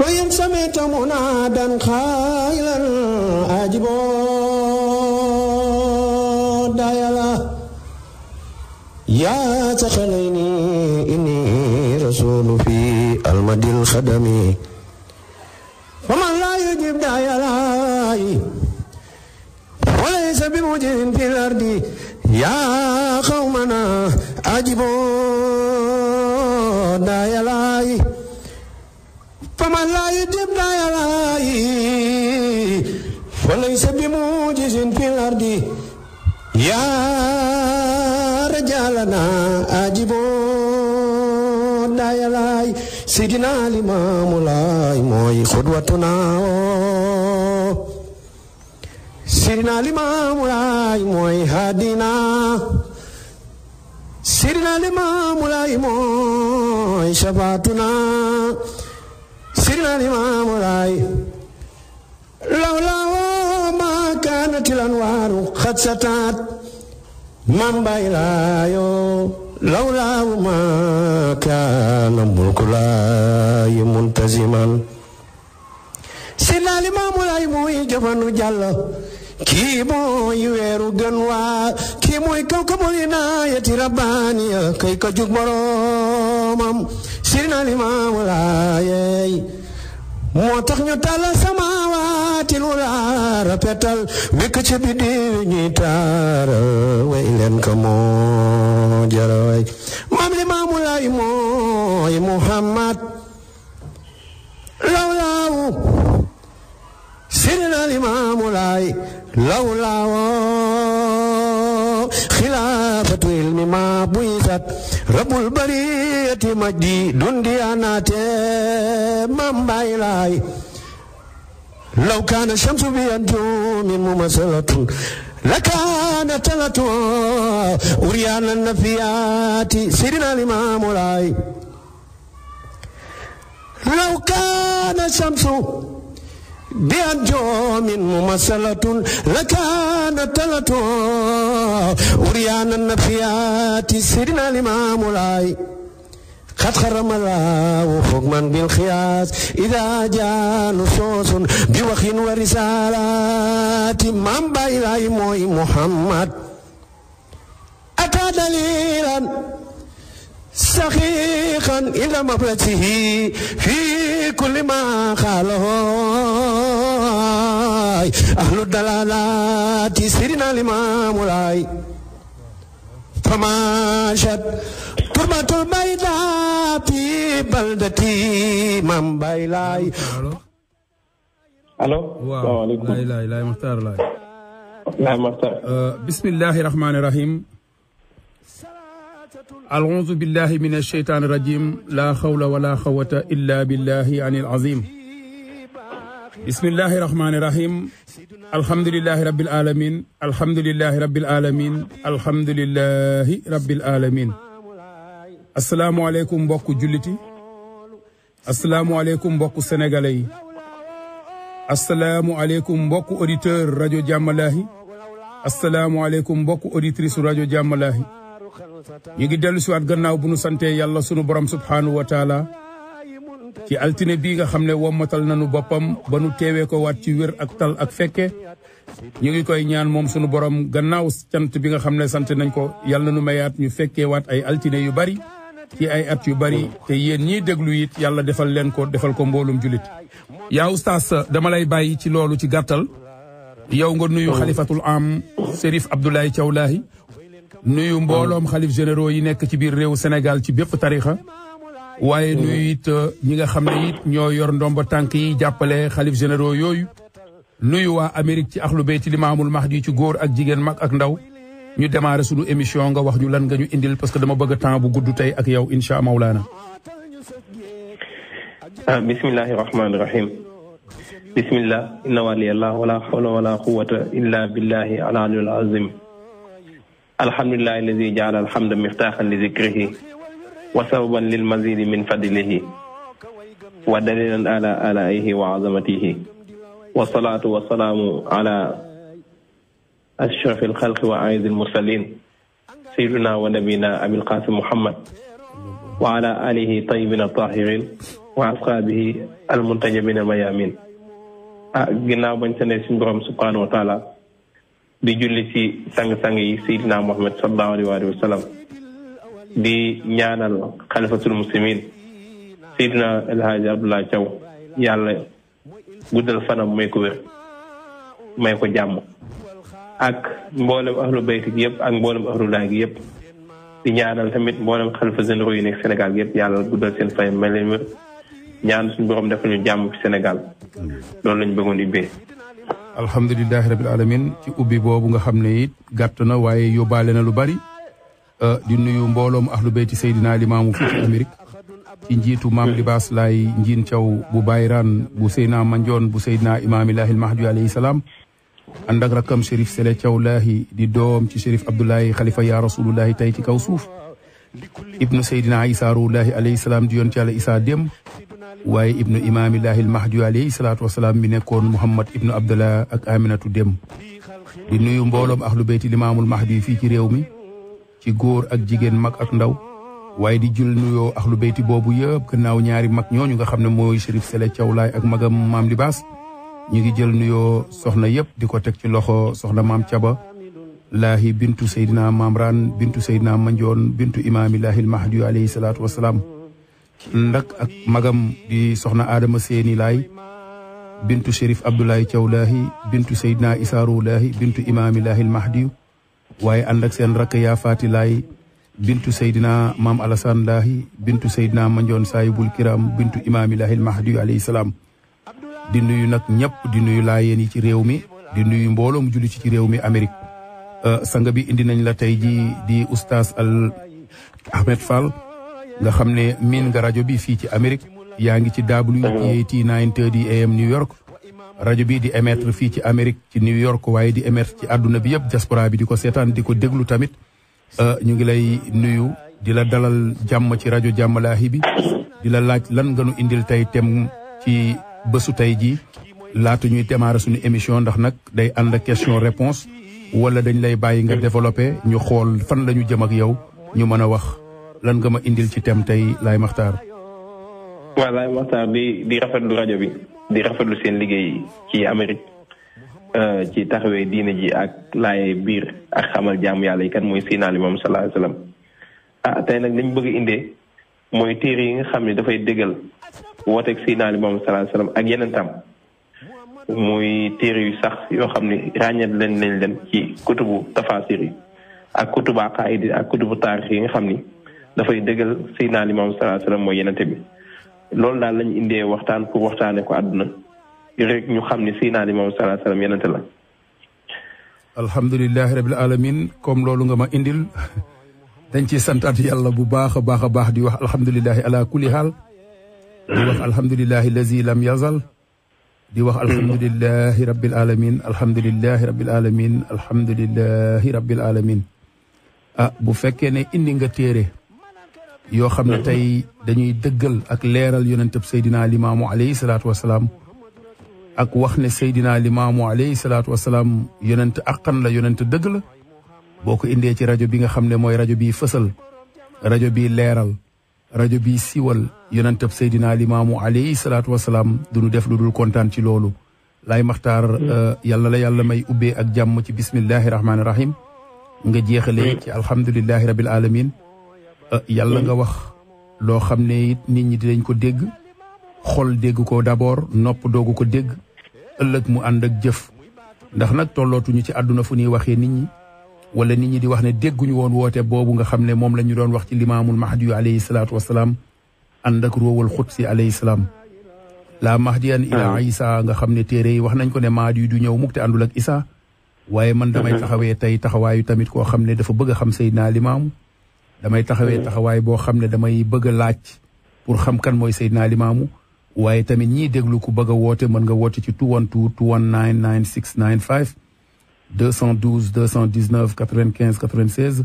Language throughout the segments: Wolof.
وإن سمعت منادا خائلا أجبوا دايلا يا تخليني إني رسول في المد الخدم ومن لا يجيب دايلا وليس بموجد في الأرض يا قومنا أجبوا دايلا فمن لا يجيب دايلا وليس بموجز في الأرض يا رجالنا أجبوا دايلا سيدنا الإمام لاي موي قدوتنا سيدنا الإمام لاي موي هادينا سيدنا الإمام لاي موي شفاعتنا سيدنا الإمام لاي لولا ما كانت الأنوار قد ستات من بايلايو لولا ما كان ملك لاي منتزما سيدنا الإمام لاي موي جفن جل kii mooy weeru gën waa kii mooy kaw ka mooy naayati rabbaaniya kay ka jug boroomam Seydina Limaamu Laay moo tax ñu tàllal samaawaati lu laa rapetal wékk ci biddiw ñi taara way leen ka moo jaraway maam Limaamu Laay mooy Muhammad lawlaawu Seydina Limaamu Laay لولا خلافة علم ما بويست رب البرية مجدي دنديانات من بايلاي لو كان الشمس بأنجوم ممثلة لكان تلة أريان النفيات سيدنا الإمام لاي لو كان الشمس بأنجوم ممثلة لكانت تلة أريان النفيات سيدنا الإمام لاي قد خرم الله حكما بالخياس إذا جاء نصوص بوخ ورسالات من بايلاي موي محمد أتى دليلا سخيخا إلى مفلته في كل ما قاله أهل الدلالات سيدنا الإمام لاي فماشت تربة البيضاء في بلدتي من بايلاي الو السلام عليكم. لا مختار لا مختار. بسم الله الرحمن الرحيم. أعوذ بالله من الشيطان الرجيم لا حول ولا قوة إلا بالله عن العظيم. بسم الله الرحمن الرحيم. الحمد لله رب العالمين الحمد لله رب العالمين الحمد لله رب العالمين. السلام عليكم mbokku julliti. السلام عليكم mbokku sénégalais. السلام عليكم mbokku auditeur rajo Jammalahi. السلام عليكم mbokku auditrice rajo Jammalahi. ñu ngi dellu si waat gannaaw bu nu sante yàlla sunu borom subhanahu wa taala ci altine bii nga xam ne wommatal nañu boppam ba nu teewee ko waat ci wér ak tal ak fekke ñu ngi koy ñaan moom sunu borom gannaaw cant bi nga xam ne sant nañ ko yàlla nu mayaat ñu fekkee waat ay altine yu bari ci ay at yu bari te yéen ñiy déglu it yàlla defal leen ko defal ko mboolum julit yaa oustaz dama lay bàyyi ci loolu ci gàttal yow nga nuyu xalifatul am Serif Abdoulaye Thiaw Lahi nuyu mbooloom xalif généraux yi nekk ci biir réew Sénégal ci bépp tarixa waaye nuyu it ñi nga xam ne it ñoo yor ndomba tànk yi jàppale xalif généraux yooyu nuyu waa Amérique ci axlu bayti limaamul mahdi ci góor ak jigéen mag ak ndaw ñu démarrer sunu émission nga wax ñu lan nga ñu indil parce que dama bëgg temps bu gudd tey ak yow insha mawlaana. bismillahi rahmaani rahim. bismillah inna waliyallah wala hawla wala quwwata illa billahi al-aliyyil azim. alhamdulillahi alladi jaala alhamda miftaaxan li zikrihi wa sababan lil mazidi min fadlihi wa dalilan ala alaihi wa azamatihi wa salaatu wa salaamu ala ashrafil xalqi wa aizil mursalin sayyidina wa nabina abil qasim muhammad wa ala alihi tayyibin tahirin wa asxaabihi almuntajabina mayamin ginnaaw bañ sane suñu borom subhanahu wa taala di julli ci sang-sang yi Seydina Muhammad sallallahu alayhi wa sallam di ñaanal xalifatul muslimin Seydina El Hadji Abdoulaye Thiaw yàlla guddal fanam may ko wér may ko jàmm ak mboolem ahlu bayti gi yëpp ak mboolem ahlu laay gi yëpp di ñaanal tamit mboolem xalifa généraux yi nekk Sénégal gi yëpp yàlla guddal seen fay may leen wér ñaan suñu borom defal ñu jàmm ci Sénégal loolu lañ bëggoon ubbee. alhamdulilahi rabil alamin ci ubbi boobu nga xam ne it gàtt na waaye yóbbaale na lu bari di nuyu mbooloom ahlu bayti Seydina Limaamu fii ci Amérique ci njiitu maam Libaas Laay njiin Thiaw bu Bayraan bu Seydina Mandione bu Seydina Imaamillaahi al-Mahdi alayhi salaam ànd ak rakkam Chérif Sele Thiaw Laahi di doom ci Chérif Abdoulaye Khalifa yaa rasulullahi tey ci kaw suuf ibnu Seydina Isa Ruullaahi alayhi salaam di yoon ci Yàlla Isa dem waaye ibnu Imaamillaahi al-Mahdi alayhi salaatu wasalaam mi nekkoon Muhammad ibnu Abdallah ak Aminatu dem di nuyu mbooloom ahlu bayti Limaamul Mahdi fii ci réew mi ci góor ak jigéen mag ak ndaw waaye di jël nuyoo ahlu bayti boobu yëpp gannaaw ñaari mag ñooñu nga xam ne mooy Chérif Sele Thiaw Laay ak magam maam Libaas ñu ngi jël nuyoo soxna yëpp di ko teg ci loxo soxna maam Caba Laahi bintu Seydina Mamran bintu Seydina Mandione bintu Imaamillaahi al-Mahdi alayhi salaatu wasalaam ndak ak magam di soxna Adama Seeni Laay bintu Chérif Abdoulaye Thiaw Laahi bintu Seydina Isaa Ruullaahi bintu Imaamillaahi al-Mahdi waaye ànd ak seen rakk yaa Faati Laay bintu Seydina Maam Alassane Laahi bintu Seydina Mandione Saayibul Kiram bintu Imaamillaahi al-Mahdi alayhi salaam di nuyu nag ñëpp di nuyu laayeen yi ci réew mi di nuyu mbooloo mu julli ci réew mi Amérique sanga bi indi nañ la tey ji di oustaz Al Ahmed Fall nga xam ne miin nga rajo bi fii ci Amérique yaa ngi ci WPAT 930 AM New York rajo bi di émettre fii ci Amérique ci New York waaye di émettre ci àdduna bi yëpp diaspora bi di ko seetaan di ko déglu tamit ñu ngi lay nuyu di la dalal jàmm ci rajo Jàmmalaahi bi di la laaj lan nga nu indil tey tem ci bésu tey ji laata ñuy démarrer suñu émission ndax nag day ànd ak question réponse wala dañ lay bàyyi nga développé ñu xool fan la ñu jëm ak yow ñu mën a wax lan nga ma indil ci tem tey Laay Maxtaar. waaw Laay Maxtaar di rafetlu rajo bi di rafetlu seen liggéey ci Amérique ci taxawee diine ji ak laaye biir ak xamal jaamu yàlla yi kan mooy Seydina Limaamu sallallahu alayhi wa sallam tey nag liñ bëgg a indee mooy téere yi nga xam ne dafay dëggal wooteeg Seydina Limaamu sallallahu alayhi wa sallam ak yeneen tam muy téere yu sax yoo xam ne ràññat leen ci kutubu tafasir yi ak kutubu aqaid yi ak kutubu taarix yi nga xam ni dafay dëggal Seydina Limaamu sallallahu alayhi wa sallam mooy yenente bi loolu daal lañu indee waxtaan pour waxtaane ko àdduna rek ñu xam ne Seydina Limaamu sallallahu alayhi wa sallam yenente la alhamdulilahi rabil alamin comme loolu nga ma indil dañ ci santaat yàlla bu baax a baax a baax di wax alhamdulilahi ala kulli haal di wax alhamdulilahi lazi lam yazal di wax alhamdulilahi rabbil alamin alhamdulilahi rabbil alamin alhamdulilahi rabbil alamin bu fekkee ne indi nga téere yoo xam ne tey dañuy dëggal ak leeral yonenteb Seydina Limaamu alayhi salaatu wasalaam ak wax ne Seydina Limaamu alayhi salaatu wasalaam yonent aqan la yonent dëgg la boo ko indee ci rajo bi nga xam ne mooy rajo bi fësal rajo bi leeral rajo bi siwal yonenteb Seydina Limaamu alayhi salaatu wasalaam duñu def lu dul kontaan ci loolu Laay Maxtaar yàlla la yàlla may ubbee ak jàmm ci bismillahi rahmaani rahim nga jeexalee ci alhamdulilahi rabil alamin yàlla nga wax loo xam ne it nit ñi dinañ ko dégg xol dégg ko d'abord nopp doogu ko dégg ëllëg mu ànd ak jëf ndax nag tollootuñu ci àdduna fu ñuy waxee nit ñi wala nit ñi di wax ne dégguñu woon woote boobu nga xam ne moom la ñu doon wax ci limaamul mahdi alayhi salaatu wasalaam ànd ak roowal xutsi alayhi salaam la mahdiyan ila isa nga xam ne téere yi wax nañ ko ne mahdi du ñëw mukk te àndul ak isa waaye man damay taxawee tey taxawaayu tamit koo xam ne dafa bëgg a xam Seydina Limaamu damay taxawee taxawaay boo xam ne damay bëgg a laaj pour xam kan mooy Seydina Limaamu waaye tamit ñiy déglu ku bëgg a woote mën nga woote ci 212 219 9695 212 219 95 96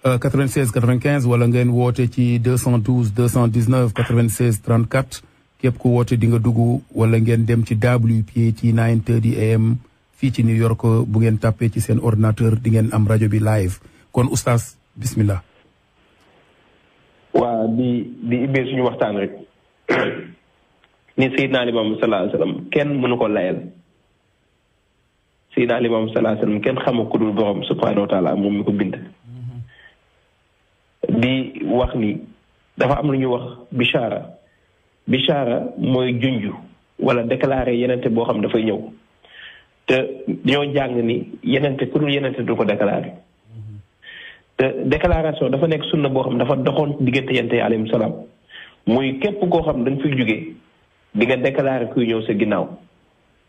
96 95 wala ngeen woote ci 212 219 96 34 képp ku woote di nga dugg wala ngeen dem ci WPAT 930 AM fii ci New York bu ngeen tàppee ci seen ordinateur di ngeen am rajo bi live kon oustaz bismillah. waa di ibbee suñu waxtaan rek ni Seydina Limaamu sallallahu alayhi wasallam kenn mënu ko layal Seydina Limaamu sallallahu alayhi wasallam kenn xamu ko dul borom subhanahu wa taala moom mi ko bind di wax ni dafa am lu ñuy wax bichara mooy junju wala déclarer yenente boo xam dafay ñëw te ñoo jàng ni yenente ku dul yenente du ko déclarer te déclaration dafa nekk sunna boo xam dafa doxoon diggante yente yi alayhim salaam muy képp koo xam dañ fiy jógee di nga déclarer kuy ñëw sa ginnaaw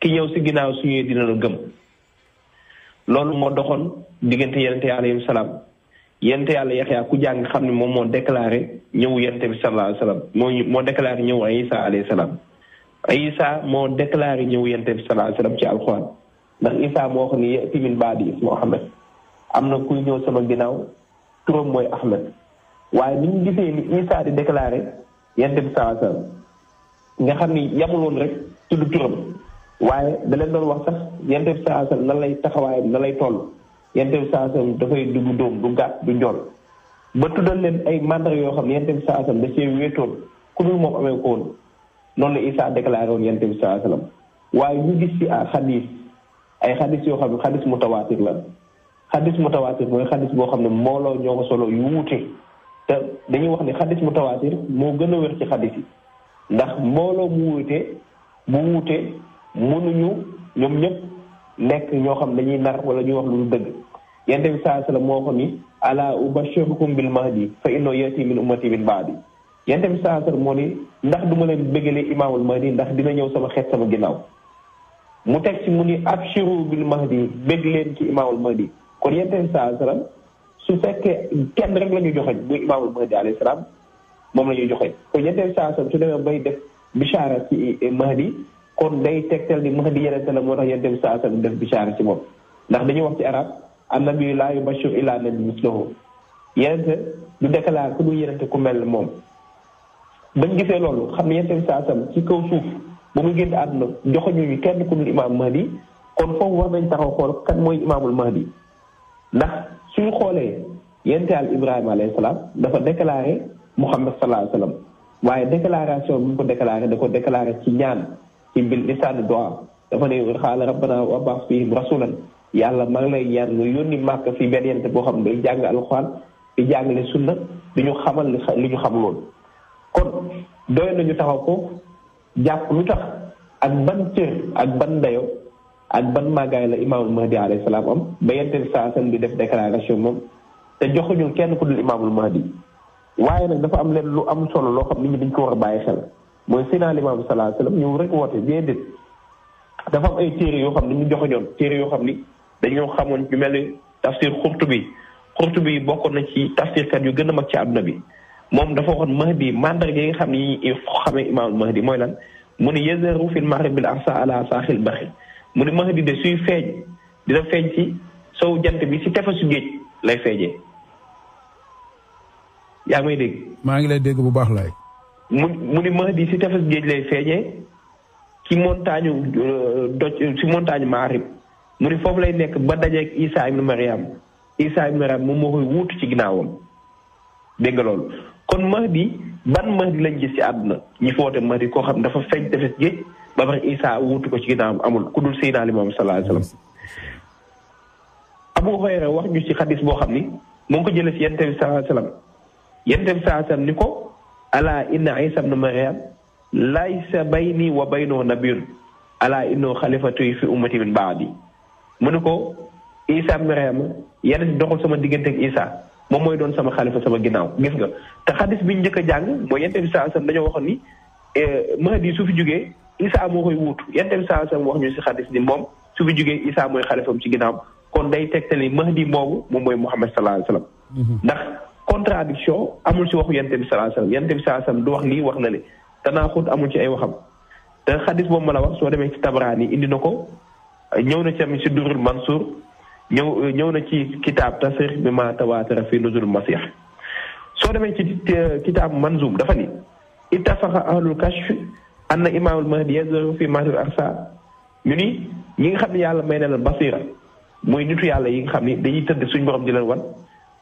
ki ñëw si ginnaaw su ñëwee dina la gëm loolu moo doxoon diggante yenente yi alayhim salaam yente yàlla Yaxya ku jàng xam ne moom moo déclaré ñëw yente bi sallallahu alayhi wasallam moo déclaré ñëw Isa alayhi salaam Isa moo déclaré ñëw yente bi sallallahu alayhi wasallam ci alxuraan ndax Isa moo wax ni ya'ti min ba'di ismuhu Ahmad am na kuy ñëw sama ginnaaw turam mooy Ahmad waaye ni ñu gisee ni Isa di déclaré yente bi sallallahu alayhi wasallam nga xam ni yamul woon rek tudd turam waaye da leen doon wax sax yente bi sallallahu alayhi wasallam nan lay taxawaayam nan lay toll yente bi saasam dafay dugg dóom du gàtt du njool ba tuddal leen ay mandar yoo xam ne yente bi saasam da cee wéetoon ku dul moom amee ko woon noonu la Isa déclaré woon yente bi saasam waaye ñu gis ci ay xadis yoo xam ne xadis mutawaatir la xadis mutawaatir mooy xadis boo xam ne mbooloo ñoo ko solo yu wuute te dañuy wax ni xadis mutawaatir moo gën a wér ci xadis yi ndax mbooloo mu wuute mënuñu ñoom ñëpp nekk ñoo xam dañuy nar wala ñuy wax lu dëgg yente bi saa sallam moo ko ni ala ubashirukum bil mahdi fa innahu yati min ummati min ba'di yente bi saa sallam moo ni ndax du ma leen bëggalee imaamul mahdi ndax dina ñëw sama xeet sama ginnaaw mu teg ci mu ni abshiru bil mahdi bëgg leen ci imaamul mahdi kon yente bi saa sallam su fekkee kenn rek la ñu joxeñ muy imaamul mahdi alayhi salaam moom la ñuy joxeñ kon yente bi saa sallam su demee bay def bishara ci mahdi kon day tegtal ni mahdi yenente la moo tax yente bi saa sallam def bishara ci moom ndax dañuy wax ci arab annabi laa yubashir illa nabi mislahu yenente du déclaré ku du yenente ku mel moom bañ gisee loolu xam ne yente bi saa sallam ci kaw suuf ba muy génn àdduna joxoñuñu kenn ku dul imaam mahdi kon foofu war nañ taxaw xool kan mooy imaamul mahdi ndax suñu xoolee yente al ibrahima alayhi salaam dafa déclaré muhammad sallallahu alayhi wasallam waaye déclaration bi mu ko déclaré da ko déclaré ci ñaan ci bil lisaan du'a dafa ne xaala rabbana wa ba'ath fihim rasulan yàlla maa ngi lay ñaan nga yónni màkk fi benn yente boo xam ne day jàng alxuraan di jàngale sunna di ñu xamal li ñu xam loolu kon doy nañu taxaw ko jàpp lu tax ak ban cër ak ban dayo ak ban màggaay la imaamul mahdi alayhi salaam am ba yente bi saa sallam di def déclaration moom te joxuñu kenn ku dul imaamul mahdi waaye nag dafa am leen lu am solo loo xam nit ñi dañ ko war a bàyyi xel mooy Seydina Limaamu sallallahu alayhi wasallam ñëw rek woote déedéet dafa am ay téere yoo xam ne ñu joxoñoon téere yoo xam ni dañoo xamoon ñu mel ni tafsir Xurtubi bokkoon na ci tafsirkat yu gën a mag ci àdduna bi moom dafa waxoon mahdi mandarga yi nga xam ne yi xamee imaamul mahdi mooy lan mu ni yazharu fil maghribil aqsa ala saaxil baxri mu ni mahdi de suy feeñ dina feeñ ci sow jant bi ci tefesu géej lay feeñee yaa may dégg maa ngi lay dégg bu baax laay mu ni mahdi ci tefes géej lay feeñee ci montagne ci montagne Maarib mu ni foofu lay nekk ba dajeeg Isa ibn Maryam moom moo koy wuutu ci ginnaawam dégg nga loolu kon mahdi ban mahdi lañ gis ci àdduna ñi foote mahdi koo xam dafa feeñ tefes géej ba pare Isa wuutu ko ci ginnaawam amul ku dul Seydina Limaamu sallallahu alayhi wasallam Abu Hurayra wax ñu ci xadis boo xam ni mu ngi ko jëlee ci Yonent bi sallallahu alayhi wasallam Yonent bi sallallahu alayhi wasallam ni ko ala inna Isa ibn Maryam laysa bayni wa baynahu nabiyyun ala innahu xalifatu fi ummati min ba'di mu ne ko Isa ibn Maryam yeneen doxul sama diggante ak Isa moom mooy doon sama xalifa sama ginnaaw gis nga te xadis bi ñu njëkk a jàng mooy Yonent bi sallallahu alayhi wasallam dañoo waxoon ni mahdi su fi jógee Isa moo koy wuutu Yonent bi sallallahu alayhi wasallam wax ñu si xadis ni moom su fi jógee Isa mooy xalifam ci ginnaaw kon day tegtali mahdi moomu moom mooy Muhammad sallallahu alayhi wasallam ndax contradiction amul ci waxu Yonent bi sallallahu alayhi wasallam Yonent bi sallallahu alayhi wasallam du wax lii wax na le tanaaxut amul ci ay waxam te xadis boobu ma la wax soo demee ci Tabarani indi na ko ñëw na ci am ci Durrul Mansuur ñëw na ci kitaab tasrix bi ma tawaatara fi nuzul masih soo demee ci kitaab Manzum dafa ni ittafaqa ahlul kashf anna imaamul mahdi yazharu fi mahdil aqsa ñu ni ñi nga xam ne yàlla may na leen basira mooy nitu yàlla yi nga xam ni dañuy tëdd suñ borom di leen wan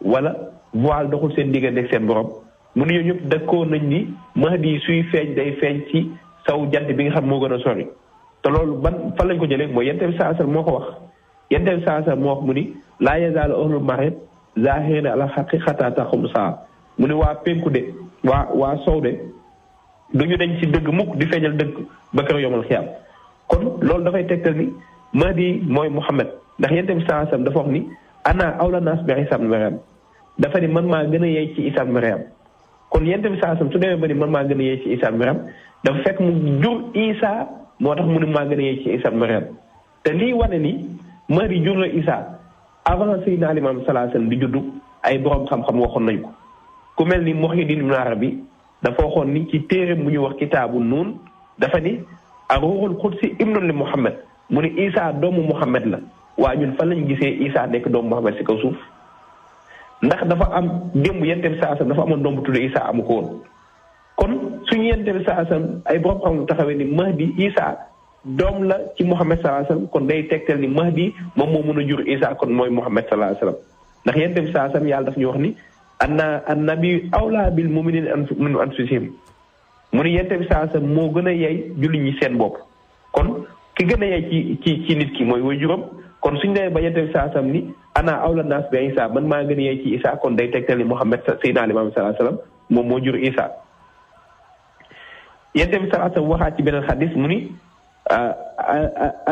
wala voile doxul seen diggante ak seen borom mu ne ñoo ñëpp dëkkoon nañ ni mahdi suy feeñ day feeñ ci saw jant bi nga xam moo gën a sori te loolu ban fan lañ ko jëlee mooy yonent bi sallallahu alayhi wasallam moo ko wax yonent bi sallallahu alayhi wasallam moo wax mu ni laa yazaalu ahlul maghrib zaahiriina ala haqqi hattaa taquuma saa mu ni waa penku de waa sow de duñu dañ ci dëgg mukk di feeñal dëgg ba kër yomal xiyaam kon loolu dafay tegtal ni Mahdi mooy Muhammad ndax yonent bi sallallahu alayhi wasallam dafa wax ni ana awla naas bi Isaa ibn Maryam dafa ni man maa gën a yey ci Isaa ibn Maryam kon yonent bi sallallahu alayhi wasallam su demee ba ni man maa gën a yey ci Isaa ibn Maryam dafa fekk mu jur Isaa moo tax mu ni maa gën a yey ci Isaa ibn Maryam te lii wane ni Mahdi jur na Isaa avant Seydina Limaamu sallallahu alayhi wasallam di juddu ay borom xam-xam waxoon nañ ko ku mel ni Muhyiddin Ibn Arabi dafa waxoon ni ci téere bu ñu wax kitaabu nuun dafa ni ar-ruuhul qudsi ibnun li Muhammad mu ni Isaa doomu Muhammad la waa ñun fan lañu gisee Isaa nekk doomu Muhammad si kaw suuf ndax dafa am démb yonent bi sallallahu alayhi wasallam dafa amoon doom bu tudd Isaa amu ko woon kon suñu yonent bi sallallahu alayhi wasallam ay borom xam taxawee ni Mahdi Isaa doom la ci Muhammad sallallahu alayhi wasallam kon day tegtal ni Mahdi moom moo mën a jur Isaa kon mooy Muhammad sallallahu alayhi wasallam ndax yonent bi sallallahu alayhi wasallam yàlla daf ñu wax ni an-nabiyyu awlaa bil mu'miniina min anfusihim mu ni yonent bi sallallahu alayhi wasallam moo gën a yey julli ñi seen bopp kon ki gën a yey ci nit ki mooy waajuram kon suñu demee ba yonent bi sallallahu alayhi wasallam ni ana awla naas bi Isaa man maa gën a yey ci Isaa kon day tegtal ni Muhammad Seydina Limaamu sallallahu alayhi wasallam moom moo jur Isaa yonent bi sallallahu alayhi wasallam waxaat ci beneen xadis mu ni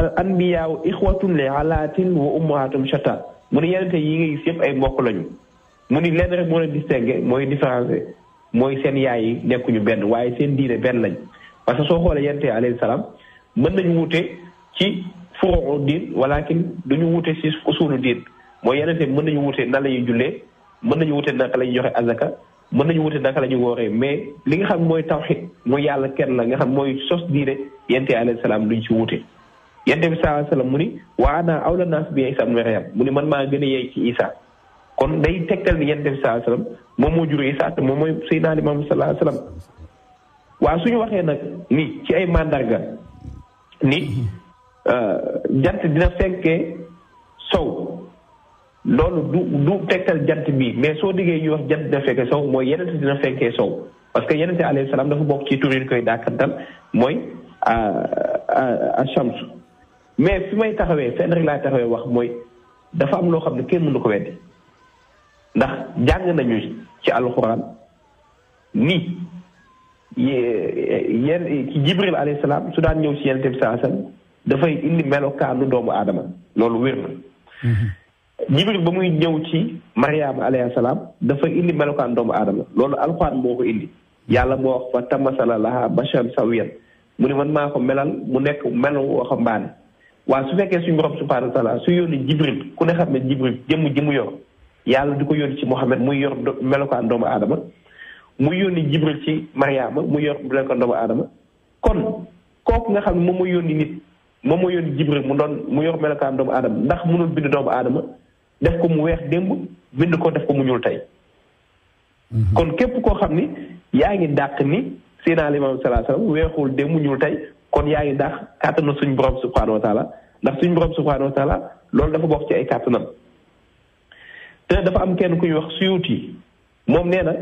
al anbiyaa ixwatun li alaatin wa ummahatum shatta mu ni yonent yi nga gis yëpp ay mbokk lañu mu ni lenn rek moo leen distingué mooy différencier mooy seen yaay yi nekkuñu benn waaye seen diine benn lañ parce que soo xoolee yonent yi alayhi salaam mën nañu wute ci furuu diin walakin duñu wute ci usulu diin mooy yonent yi mën nañu wute nan la ñuy jullee mën nañu wute naka la ñuy joxe azaka mën nañu wute naka la ñuy wooree mais li nga xam mooy tawhid mooy yàlla kenn la nga xam mooy sos diine yonent yi alayhi salaam duñ ci wute yonent bi sallallahu alayhi wasallam mu ni wa ana awla naas bi Isaa ibn Maryam mu ni man maa gën a yey ci Isaa kon day tegtal ni yonent bi sallallahu alayhi wasallam moom moo jur Isaa te moom mooy Seydina Limaamu sallallahu alayhi wasallam waaw suñu waxee nag ni ci ay mandarga ni jant dina fenkee sow loolu du tegtal jant bi mais soo diggee ñuy wax jant dina fenkee sow mooy yonent dina fenkee sow parce que yonent alayhi salaam dafa bokk ci tur yi koy dàkkantal mooy ash-shams mais fi may taxawee fenn rek laa taxawee wax mooy dafa am loo xam ne kenn mënu ko weddi ndax jàng nañu ci alxuraan ni ci Jibril alayhi salaam su daan ñëw ci yonent bi sallallahu alayhi wasallam dafay indi melokaanu doomu aadama loolu wér na Jibril ba muy ñëw ci Maryam alayhi salaam dafay indi melokaanu doomu aadama loolu alxuraan moo ko indi yàlla moo wax fa tamasala laha basharan sawiyan mu ne man maa ko melal mu nekk melu waxambaane waaw su fekkee suñu borom subhanahu wa taala su yónni Jibril ku ne xam ne Jibril jëmm ji mu yor yàlla di ko yónni ci Muhammad muy yor melokaan doomu aadama mu yónni Jibril ci Mariama mu yor melokaan doomu aadama kon kooku nga xam ne moom mooy yónni nit moom mooy yónni Jibril mu yor melokaan doomu aadama ndax mënul bind doomu aadama def ko mu weex démb bind ko def ko mu ñuul tey kon képp koo xam ni yaa ngi dàq ni Seydina Limaamu sallallahu alayhi wasallam weexul démb mu ñuul tey kon yaa ngi dàq kàttanu suñu borom subhanahu wa taala ndax suñu borom subhanahu wa taala loolu dafa bokk ci ay kàttanam te dafa am kenn ku ñuy wax Suyuti moom nee na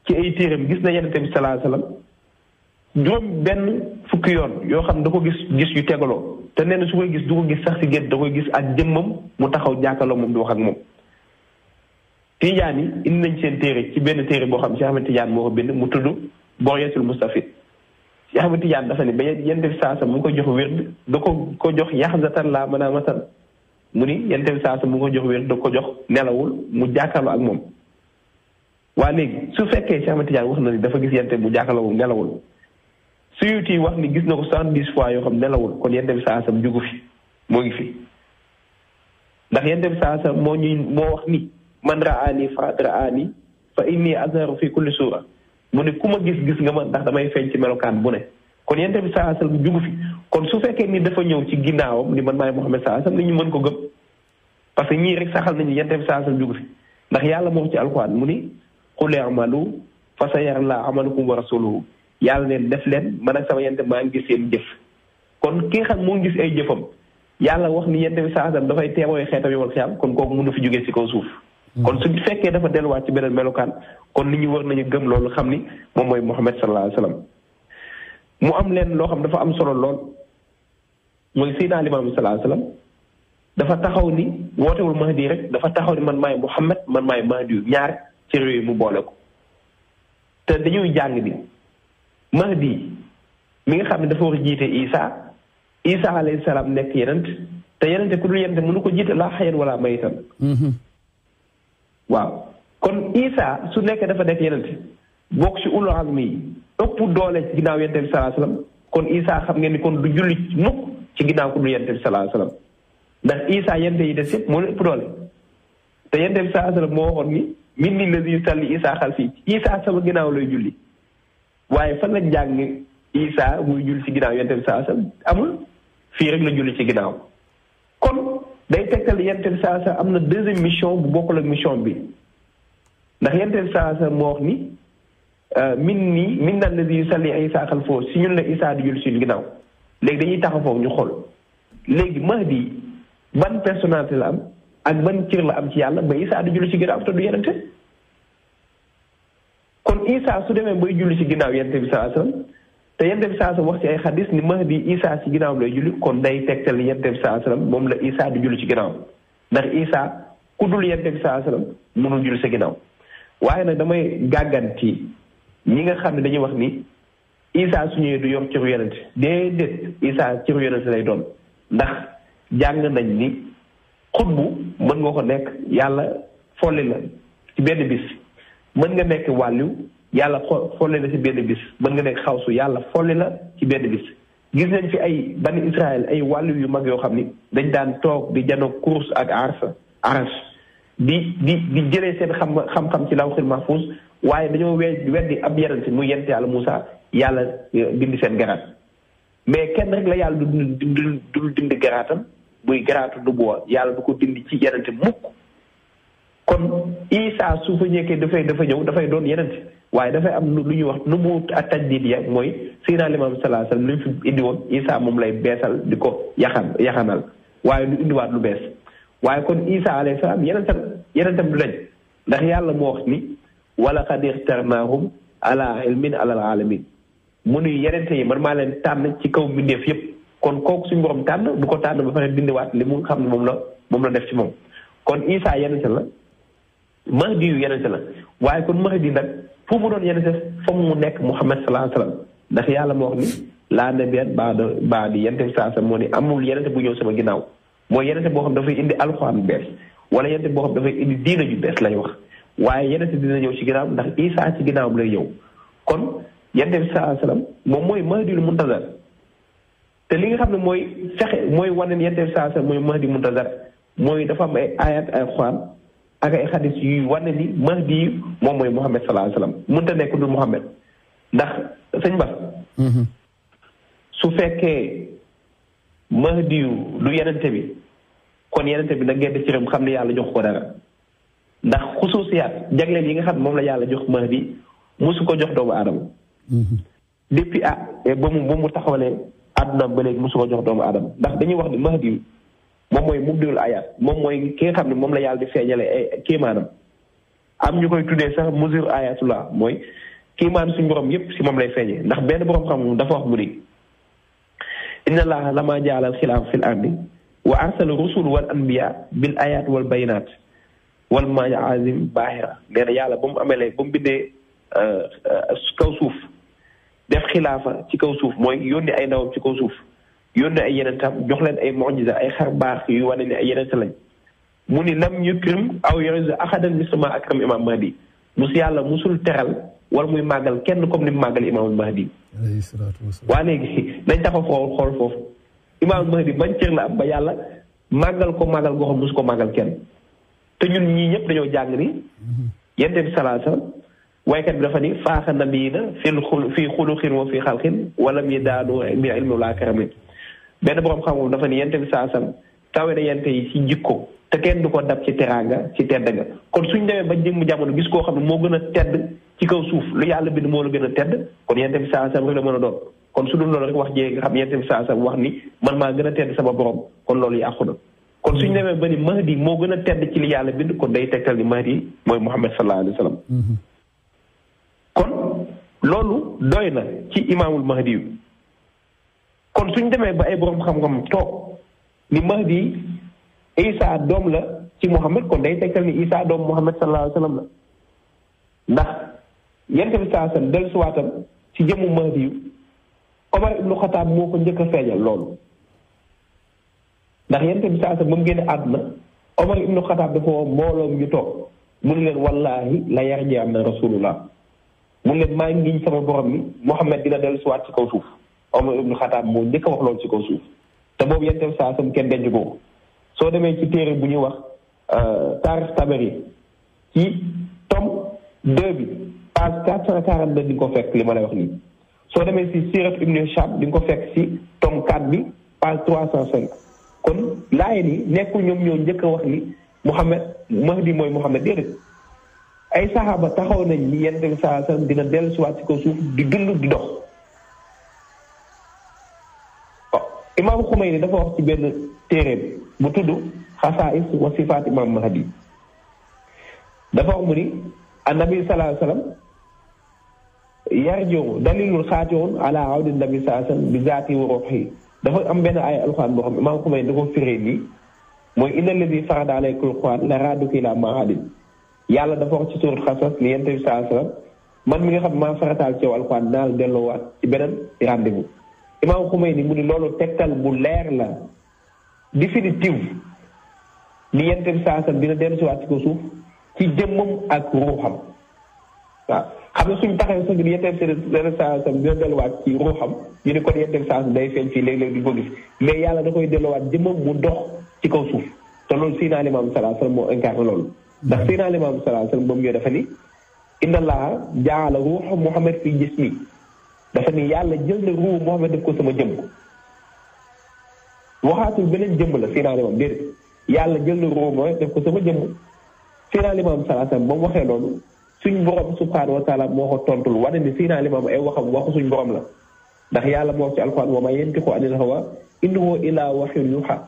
ci ay téeram gis na yonent bi sallallahu alayhi wasallam juróom benn fukki yoon yoo xam da ko gis yu tegaloo te nee na su koy gis du ko gis sax si gént da koy gis ak jëmmam mu taxaw jàkkaloo moom di wax ak moom Tijaan yi indi nañ seen téere ci benn téere boo xam Cheikh Ahmed Tidiane moo ko bind mu tudd Bugyatul Mustafid Cheikh Ahmed Tidiane dafa ne ba yonent bi sallallahu alayhi wasallam mu ko jox wér da ko jox yaxzatan laa mën a matan mu ni yonent bi sallallahu alayhi wasallam mu ko jox wér da ko jox nelawul mu jàkkaloo ak moom waa léegi su fekkee Cheikh Ahmed Tidiane wax na ni dafa gis yonent mu jàkkaloo moom nelawul Suyuti wax ni gis na ko 70 fois yoo xam nelawul kon yonent bi sallallahu alayhi wasallam jugu fi moo ngi fi ndax yonent bi sallallahu alayhi wasallam moo wax ni man ra'ani faqad ra'ani fa inni azharu fi kulli sura mu ne ku ma gis nga ma ndax damay feeñ ci melokaan bu ne kon yonent bi sallallahu alayhi wasallam jugu fi kon su fekkee ni dafa ñëw ci ginnaawam ni man maay Muhammad sallallahu alayhi wasallam ni ñu mën ko gëm parce que ñii rek saxal nañu yonent bi sallallahu alayhi wasallam jugu fi ndax yàlla moo ci alquran mu ni qul i'malu fa sayarallahu amalukum wa rasuluhu yàlla neen def leen man ak sama yonent maa ngi gis seen jëf kon ki nga xam moo ngi gis ay jëfam yàlla wax ni yonent bi sallallahu alayhi wasallam dafay teewooy xeetam yomal xiyam kon kooku mënu fi jógee ci kaw suuf kon su fekkee dafa delluwaat ci beneen melokaan kon nit ñi war nañu gëm loolu xam ni moom mooy Muhammad sallallahu alayhi wasallam mu am leen loo xam dafa am solo lool mooy Seydina Limaamu sallallahu alayhi wasallam dafa taxaw ni wootewul Mahdi rek dafa taxaw ni man maay Muhammad man maay Mahdi ñaar ci réew mu boole ko te dañuy jàng ni Mahdi mi nga xam ne dafa war a jiite Isa alayhi salaam nekk yenent te yenente ku dul yenente mënu ko jiite laa xayan wala mayitan waaw kon Isa su nekkee dafa nekk yenente bokk ci ulul azmi yi ëpp doole ci ginnaaw yenente bi sallallahu alayhi wasallam kon Isa xam ngeen ni kon du julli mukk ci ginnaaw ku dul yenente bi sallallahu alayhi wasallam ndax Isa yenente yi des yëpp moo leen ëpp doole te yenente bi sallallahu alayhi wasallam moo waxoon ni min ni lazi yusalli Isa xalfi Isa sama ginnaaw lay julli waaye fan lañ jàng Isa muy julli ci ginnaaw yenente bi sallallahu alayhi wasallam amul fii rek la julli ci ginnaaw kon day tegtal yenente bi sallallahu alayhi wasallam am na deuxième mission bu bokkul ak mission bi ndax yenente bi sallallahu alayhi wasallam moo wax ni min na lazi yusalli Isa xalfoo si ñun la Isa di julli ci ginnaaw léegi dañuy taxaw foofu ñu xool léegi Mahdi ban personnalité la am ak ban cër la am ci yàlla ba Isa di julli ci ginnaaw te du yenente kon Isa su demee bay julli ci ginnaaw yenente bi sallallahu alayhi wasallam te yenente bi sallallahu alayhi wasallam wax ci ay xadis ni Mahdi Isa ci ginnaaw lay julli kon day tegtal yenente bi sallallahu alayhi wasallam moom la Isa di julli ci ginnaaw ndax Isa ku dul yenente bi sallallahu alayhi wasallam mënul julli ci ginnaaw waaye nag damay gàgganti ñi nga xam ne dañuy wax ni Isa su ñëwee du yor cëru yenente déedéet Isa cëru yenente lay doon ndax jàng nañ ni xutbu mën nga ko nekk yàlla folli la ci benn bis mën nga nekk wàlliw yàlla folli la ci benn bis mën nga nekk xawsu yàlla folli la ci benn bis gis nañ fi ay bani Israël ay wàlliw yu mag yoo xam ni dañ daan toog di jano course ak arash di jëlee seen xam-xam ci lawhul mahfuz waaye dañoo weddi ab yenente muy yent yàlla Moussa yàlla dindi seen garaat mais kenn rek la yàlla du dindi garaatam muy garaatu du boo yàlla du ko dindi ci yenente mukk kon Isa su fa ñekkee dafa ñëw dafay doon yenente waaye dafay am lu ñuy wax nu mu tajdiid ya mooy Seydina Limaamu sallallahu alayhi wasallam lu ñu fi indi woon Isa moom lay beesal di ko yaxanal waaye lu indiwaat lu bees waaye kon Isa alayhi salaam yenentam du dañ ndax yàlla moo wax ni wala qad ixtarnaahum ala ilmin alal alamin mu ni yenente yi man maa leen tànn ci kaw mbindeef yépp kon kooku suñu borom tànn du ko tànn ba pare dindiwaat li mu xam ne moom la def ci moom kon Isa yenente la Mahdi yu yenente la waaye kon Mahdi nag fu mu doon yenente fa mu nekk Muhammad sallallahu alayhi wasallam ndax yàlla moo wax ni laa nabiyyan ba'di yenente bi sallallahu alayhi wasallam moo ni amul yenente bu ñëw sama ginnaaw mooy yenente boo xam dafay indi alxuraan bu bees wala yenente boo xam dafay indi diina ju bees lañ wax waaye yenente dina ñëw ci ginnaaw ndax Isa ci ginnaawam lay ñëw kon yenente bi sallallahu alayhi wasallam moom mooy Mahdiyul muntazar te li nga xam ne mooy wane yenente bi sallallahu alayhi wasallam mooy Mahdi muntazar mooy dafa am ay ayat ay alxuraan ak ay xadis yuy wane ni Mahdi yi moom mooy Muhammad sallallahu alayhi wasallam mënta nekk dul Muhammad ndax sëñ Ba su fekkee Mahdi yu du yenente bi kon yenente bi nag ngeen def ci rem xam ne yàlla jox ko dara ndax xusuusiyaat jagleel yi nga xam ne moom la yàlla jox Mahdi musu ko jox doomu aadama depuis ba mu taxawalee àdduna ba léegi musu ko jox doomu aadama ndax dañuy wax ni Mahdi yu moom mooy mubdiul ayat moom mooy ki nga xam ne moom la yàlla di feeñale ay kéemaanam am ñu koy tuddee sax mesure ayatullah mooy kéemaan suñu borom yépp si moom lay feeñee ndax benn borom xam dafa wax mu ni inna allaha lama jaala al xilaaf fil ardi wa arsala rusul wal anbiya bil ayat wal bayinat wal maazim baahira nee na yàlla ba mu amelee ba mu bindee kaw suuf def xilaafa ci kaw suuf mooy yónni ay ndawam ci kaw suuf yónni ay yenentam jox leen ay mu'jiza ay xar baax yu wane ne ay yenent lañ mu ni lam yukrim aw yuriz ahadan mislama akram imam Mahdi musu yàlla musul teral wala muy màggal kenn comme ni mu màggal imaamul Mahdi waa léegi nañ taxaw xool foofu imaamul Mahdi bañ cër la am ba yàlla màggal ko màggal goo xam musu ko màggal kenn te ñun ñii ñëpp dañoo jàng ni yonent bi sallallahu alayhi wasallam waykat bi dafa ni faaxa nabiyina fii xuluqin wa fii xalqin wala mi daanu bi ilmi wala karamin benn borom xam-xam dafa ni yonent bi sallallahu alayhi wasallam tawe na yonent yi ci jikko te kenn du ko dab ci teraanga ci tedd nga kon suñ demee ba jëmm jamono gis koo xam ne moo gën a tedd ci kaw suuf lu yàlla bind moo la gën a tedd kon yonent bi sallallahu alayhi wasallam rek la mën a doon kon su dul loolu rek wax jee nga xam yonent bi sallallahu alayhi wasallam wax ni man maa gën a tedd sama borom kon loolu yàqu na kon suñ demee ba ni Mahdi moo gën a tedd ci li yàlla bind kon day tegtal ni Mahdi mooy Muhammad sallallahu alayhi wasallam kon loolu doy na ci imaamul Mahdi yu kon suñ demee ba ay borom xam-xam toog ni Mahdi Isa doom la ci Muhammad kon day tegtal ni Isa doom Muhammad sallallahu alayhi wa sallam la ndax yonent bi sallallahu alayhi wa sallam dellusiwaatam ci jëmmu Mahdi yu Omar ibnu Xataab moo ko njëkk a feeñal loolu ndax yonent bi sallallahu alayhi wa sallam ba mu génne àdduna Omar ibnu Xataab dafa woo mbooloom ñu toog mu ne leen wallaahi la yarji am na rasulullah mu ne leen maa ngi sama borom mi Muhammad dina dellusiwaat ci kaw suuf Omar ibnu Xataab moo njëkk a wax loolu ci kaw suuf te boobu yonent bi sallallahu alayhi wa sallam kenn denc ko soo demee ci téere bu ñuy wax Taarix Tabari ci tome 2 bi page 442 di nga ko fekk li ma lay wax nii soo demee ci Sirat Ibn Hisham di nga ko fekk ci tome 4 bi page 305 kon laaye ni nekkul ñoom ñoo njëkk a wax ni Muhammad Mahdi mooy Muhammad déedéet ay saxaaba taxaw nañ ni Yonent bi sallallahu alayhi wa sallam dina dellusiwaat ci kaw suuf di dund di dox Imaam Xumayni dafa wax ci benn téereem bu tudd xasaa'is wa sifaat Imaam Mahdi dafa wax mu ni annabi sallallahu alayhi wa sallam yarji'u dalilul xaati'un ala awdi nabi sallallahu alayhi wa sallam bi zaati wa ruuhi dafa am benn ay alxuraan boo xam Imaam Xumayni da ko firee nii mooy inna alladi farada alaykal qur'aan la raaduka ilaa ma'aadin yàlla dafa wax ci suurat Xasas ni Yonent bi sallallahu alayhi wa sallam man mi nga xam maa farataal ci yow alxuraan naa la delloowaat ci beneen rendez-vous Imaam Xumayni mu ni loolu tegtal bu leer la définitive ni Yonent bi sallallahu alayhi wa sallam dina dellusiwaat ci ko suuf ci jëmmam ak ruuxam waaw xam nga suñ taxee sax ni Yonent bi sallallahu alayhi wa sallam dina delluwaat ci ruuxam ñu ne kon Yonent bi sallallahu alayhi wa sallam day feeñ fii léeg-léeg di ko gis mais yàlla da koy delluwaat jëmmam mu dox ci kaw suuf te loolu Seydina Limaamu sallallahu alayhi wa sallam moo incarné loolu ndax Seydina Limaamu sallallahu alayhi wa sallam moom ñoo dafa ni inna allaha jaala ruuxa Muhammad fi jismi dafa ni yàlla jël na ruu Muhammad def ko sama jëmm waxaatul beneen jëmm la Seydina Limaamu déedéet yàlla jël na ruu Muhammad def ko sama jëmm Seydina Limaamu sallallahu alayhi wa sallam ba mu waxee loolu suñ borom subhaanahu wa taala moo ko tontul wane ni Seydina Limaamu ay waxam waxu suñ borom la ndax yàlla moo ci alxuraan wa maa yantiqu anil hawaa in huwa illaa wahyun yuuhaa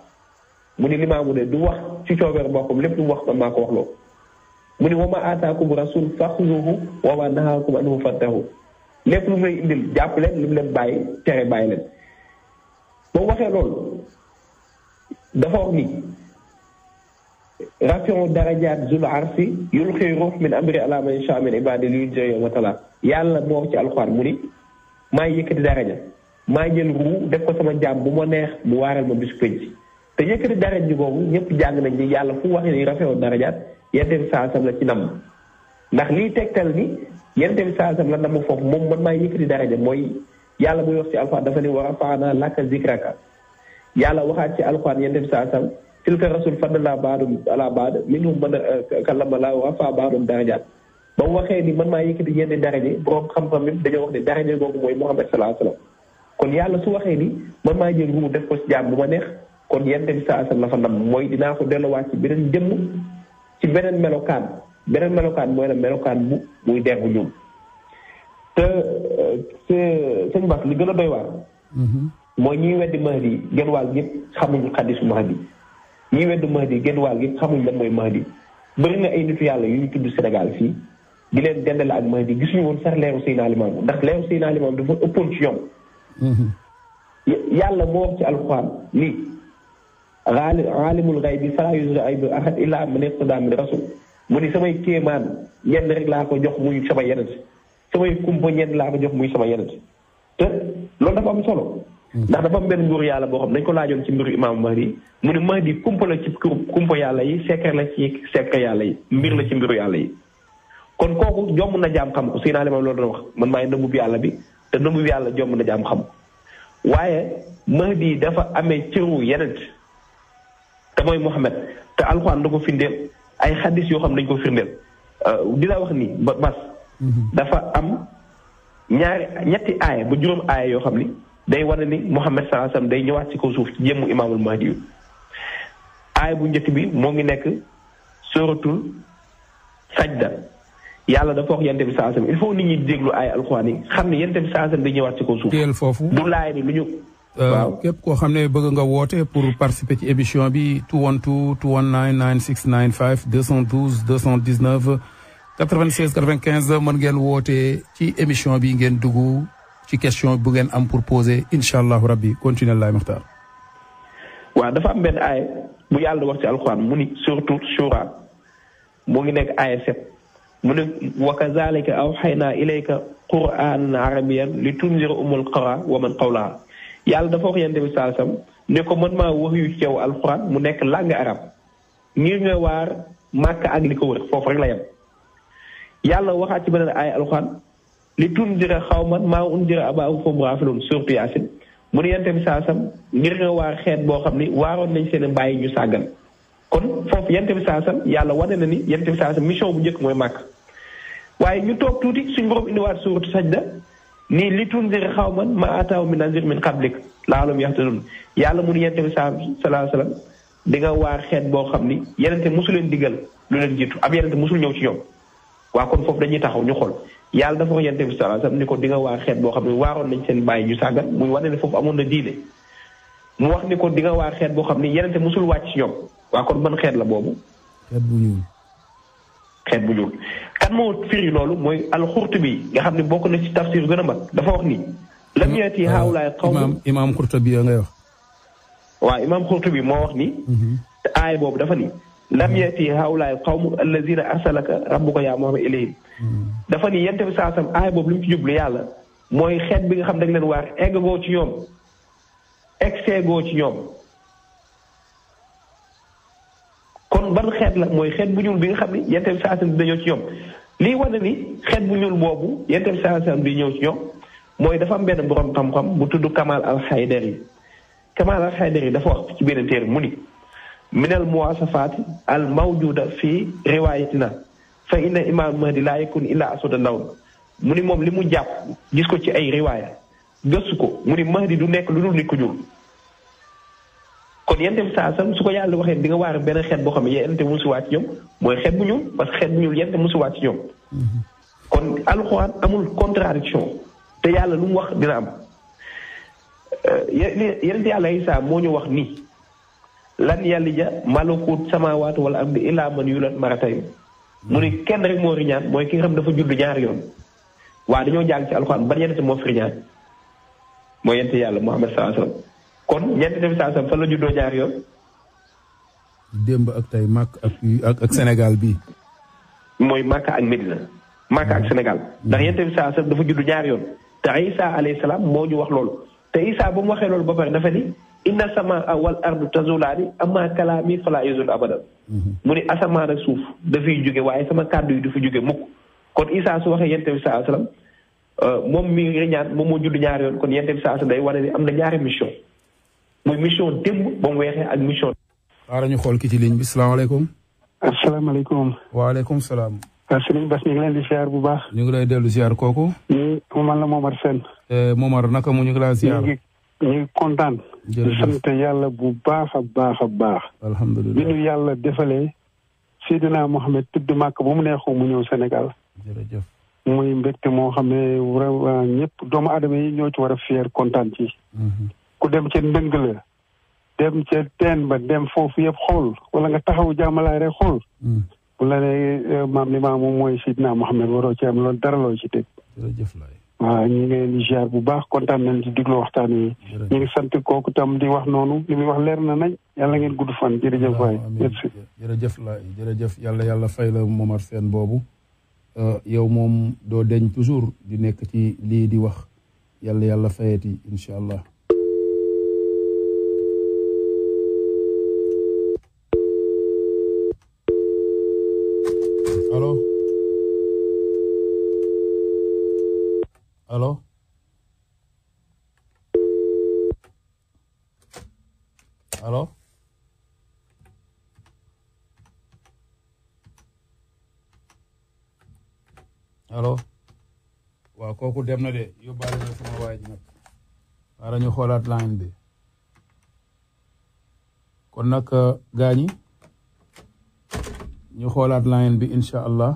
mu ni Limaamu ne du wax ci coobeer boppam lépp lu mu wax man maa ko wax loo mu ni wa maa aataakum rasuul faxuzuuhu wa maa nahaakum anhu fantahu lépp lu mu lay indil jàpp leen lu mu leen bàyyi tere bàyyi leen ba mu waxee loolu dafa wax ni rafi'u darajaat zul arsi yulqi ruux min amri ala man yashaa min ibaadihi li yunzira yawma talaaq yàlla moo wax ci alxuraan mu ni maa yëkkati daraja maa jël ruu def ko sama jaam bu ma neex mu waaral ma bisu penc te yëkkati daraja boobu ñëpp jàng nañ ni yàlla fu waxee ni rafi'u darajaat Yonent bi sallallahu alayhi wa sallam la ci nam ndax liy tegtal ni Yonent bi sallallahu alayhi wa sallam la nam foofu moom man maa yëkkati daraja mooy yàlla buy wax ci alxuraan dafa ni wa rafa'naa laka zikraka yàlla waxaat ci alxuraan Yonent bi sallallahu alayhi wa sallam tilka rasul faddalnaa ba'dahum alaa ba'd minhum man kallama Llaahu wa rafa'a ba'dahum darajaat ba mu waxee ni man maa yëkkati yenn daraja borom xam-xam yi dañoo wax ne daraja googu mooy Muhammad sallallahu alayhi wa sallam kon yàlla su waxee ni man maa jël ruu def ko ci jaam bu ma neex kon Yonent bi sallallahu alayhi wa sallam la fa nam mooy dinaa ko delluwaat ci beneen jëmm ci beneen melokaan mooy la melokaan bu muy der bu ñuul te sëñ Bass li gën a doy waar mooy ñiy weddi Mahdi genn wàll gi xamuñu xadisu Mahdi ñiy weddi Mahdi genn wàll gi xamuñ lan mooy Mahdi bëri na ay nitu yàlla yu ñu tudd Sénégal fii di leen dendale ak Mahdi gisuñu woon sax leeru Seydina Limaamu ndax leeru Seydina Limaamu dafa ëppoon ci ñoom yàlla moo wax ci alxuraan lii aalimul ghaybi falaa yuzhiru ahad illaa man irtadaa min rasul mu ni samay kéemaan ñenn rek laa ko jox muy sama yenent samay kumpa ñenn laa ko jox muy sama yenent te loolu dafa am solo ndax dafa am benn nguur yàlla boo xam dañ ko laajoon ci mbiru imaamu Mahdi mu ni Mahdi kumpa la ci kumpa yàlla yi secret la ci secret yàlla yi mbir la ci mbiru yàlla yi kon kooku jomb na jaam xam ko Seydina Limaamu loolu doon wax man maay nëbbu yàlla bi te nëbbu yàlla jomb na jaam xam waaye Mahdi dafa amee cëru yenent te mooy Muhammad te alxuraan da ko firndeel ay xaddis yoo xam dañ ko firndeel di la wax ni ba Bass dafa am ñetti aaya ba juróom aaya yoo xam ni day wane ni Muhammad sallallahu alayhi wasallam day ñëwaat ci kaw suuf ci jëmmu imaamul Mahdi yu aaya bu njëkk bi moo ngi nekk suratul sajda yàlla dafa wax Yonent bi sallallahu alayhi wasallam il faut nit ñi déglu aaya alxuraan yi xam ne Yonent bi sallallahu alayhi wasallam day ñëwaat ci kaw suuf teel foofu du laay ni lu ñu waaw képp koo xam ne bëgg nga woote pour participer ci émission bi 212 219 9695 212 219 96 95 mën ngeen woote ci émission bi ngeen dugg ci question bu ngeen am pour poser incha allahu rabbi continuer laay Maxtaar. waaw dafa am benn aaya bu yàlla wax ci alxuraan mu ni surtout Shura mu ngi nekk aaya 7 mu ne wa kazalika awxaynaa ilayka qur'aanan arabiyyan li tunzira ummul qura wa man qawlaha yàlla dafa wax yonent bi sallallahu alayhi wasallam ne ko man maa wax yu ci yow alxuraan mu nekk langue arabe ngir nga waar Màkka ak li ko wër foofu rek la yem. yàlla waxaat ci beneen aaya alxuraan li tunzira xawman maa unzira abaahum fahum gaafiluun surtout Yaasin mu ne yonent bi sallallahu alayhi wasallam ngir nga waar xeet boo xam ni waaroon nañ seen bàyyi ñu sàggan kon foofu yonent bi sallallahu alayhi wasallam yàlla wane na ni yonent bi sallallahu alayhi wasallam mission bu njëkk mooy Màkka waaye ñu toog tuuti suñu borom indiwaat suuratu Sajda nii li tunzira xawman maa ataahum min nazir min qablik la'allahum yahtadun yàlla mu ne yonent bi sallallahu alayhi wasallam di nga waar xeet boo xam ni yenente mosu leen digal lu leen jiitu ab yenente mosul ñëw ci ñoom waa kon foofu dañuy taxaw ñu xool yàlla dafa wax yenente bi sallallahu alayhi wasallam ni ko di nga waar xeet boo xam ne waaroon nañ seen bàyyi ñu sàggan muy wane ne foofu amoon na diine mu wax ni ko di nga waar xeet boo xam ni yenente mosul wàcc ci ñoom waa kon ban xeet la boobu xeet bu ñuul kan moo firi loolu mooy al-Qurtubi nga xam ne bokk na ci tafsir gën a mag dafa wax ni lam yati haawlaay qawm imaam Qurtubi ngay wax waaw imaam Qurtubi moo wax ni te aaya boobu dafa ni lam yati haawlaay qawm allazina arsalaka rabbuka yaa Muhammad ilayhim dafa ni yente bi saasam aaya boobu li mu ci jublu yàlla mooy xeet bi nga xam dañ leen waar eggagoo ci ñoom egseegoo ci ñoom kon ban xeet la mooy xeet bu ñuul bi nga xam ni yente bi saasam dina ñëw ci ñoom lii wane ni xeet bu ñuul boobu yente bi saasam di ñëw ci ñoom mooy dafa am benn borom xam-xam bu tudd Kamal al-Haydari Kamal al-Haydari dafa wax ci benn téere mu ni minal muwasafaati al mawjuda fii riwaayatina fa inna imaam Mahdi laa yakun illa aswada lawn mu ni moom li mu jàpp gis ko ci ay riwaaya gëstu ko mu ni Mahdi du nekk lu dul nit ku ñuul kon yente bi saasam su ko yàlla waxee di nga waar benn xeet boo xam ne yente musu wàcc ñoom mooy xeet bu ñuul parce que xeet bu ñuul yente musu wàcc ñoom kon alxuraan amul contradiction te yàlla lu mu wax dina am yonent yàlla Isaa moo ñu wax ni lan yalija malakut samaawaati wala ardi illaa man yulat maratayn mu ni kenn rek moo riñaan mooy ki nga xam dafa judd ñaari yoon waaye dañoo jàng ci alxuraan ban yonent moo fi riñaan mooy yonent yàlla Muhammad sallallahu alayhi wasallam kon yonent bi sallallahu alayhi wasallam fan la juddoo ñaari yoon démb ak tey Makka ak Sénégal bii mooy Makka ak Medina Makka ak Sénégal ndax yonent bi sallallahu alayhi wasallam dafa judd ñaari yoon te Isaa alayhi salaam moo ñu wax loolu te Isaa ba mu waxee loolu ba pare dafa ni inna samaa wal ardu tazulaani amma kalaami falaa yazul abadan mu ni asamaan ak suuf dafay jóge waaye sama kàddu yi du fi jóge mukk kon Isaa su waxee yonent bi sallallahu alayhi wasallam moom mi riñaan moom moo judd ñaari yoon kon yonent bi sallallahu alayhi wasallam day wane ni am na ñaari mission muy mission démb ba mu weexee ak mission. xaaral ñu xool ki ci ligne bi salaamaaleykum. asalaamaaleykum. waaleykum salaam. Sëriñ Bass ñu ngi leen di ziar bu baax. ñu ngi lay dellu ziar kooku. man la Momar Sène. Momar naka mu ñu ngi laa ziar. ñu ngi kontaan. jërëjëf sant yàlla bu baax a baax a baax. alhamdulilah bi ñu yàlla defalee. Seydina Mohamed tudd Màkka ba mu neexoo mu ñëw Sénégal. jërëjëf. muy mbégte moo xam ne vraiment ñëpp doomu aadama yi ñoo ci war a fier kontaan ci. ku dem ca ndëng la dem ca teen ba dem foofu yëpp xool wala nga taxaw jàmmalaay rek xool. bu la ne maam ni maam moom mooy Seydina Mohamed waroo ci am loolu dara loo ci teg. jërëjëf laay. waaw ñu ngi leen di ziar bu baax kontaan nañ ci diglu waxtaan wi. ñu ngi sant kooku tam di wax noonu li muy wax leer na nañ yàlla ngeen gudd fan jërëjëf waay. merci jërëjëf laay jërëjëf yàlla fay la Momar Sène boobu. yow moom doo deñ toujours di nekk ci lii di wax yàlla fayati incha allah. allo allo allo allo waaw kooku dem na de yóbbaale na sama waay ji nag wara ñu xoolaat line bi kon nag gaañi ñu xoolaat line bi incha allah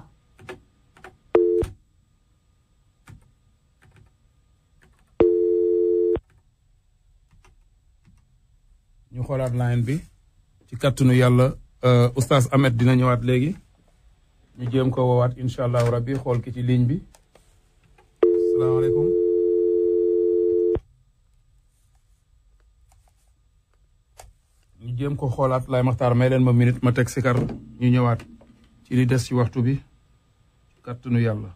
ñu xoolaat line bi ci kattanu yàlla oustaz Ahmed dina ñëwaat léegi ñu jéem ko woowaat incha allahu rabbi xool ki ci ligne bi salaamaaleykum jéem ko xoolaat Laay Maxtaar may leen ma minute ma teg sikar ñu ñëwaat ci li des ci waxtu bi kàttanu yàlla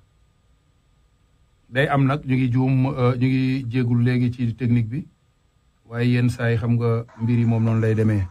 day am nag ñu ngi juum ñu ngi jéegul léegi ci technique bi waaye yenn saa yi xam nga mbir yi moom noonu lay demee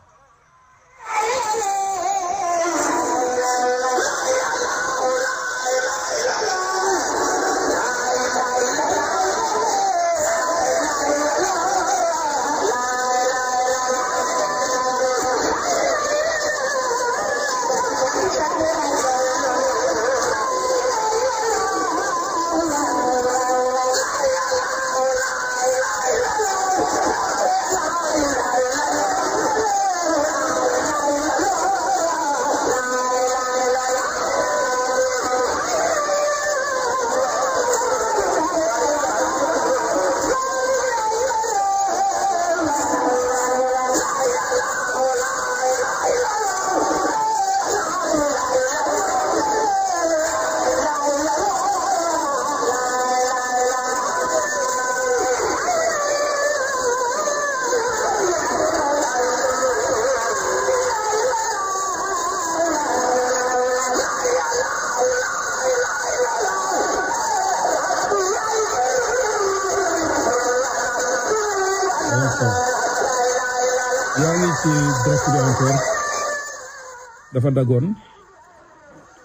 dafa daggoon.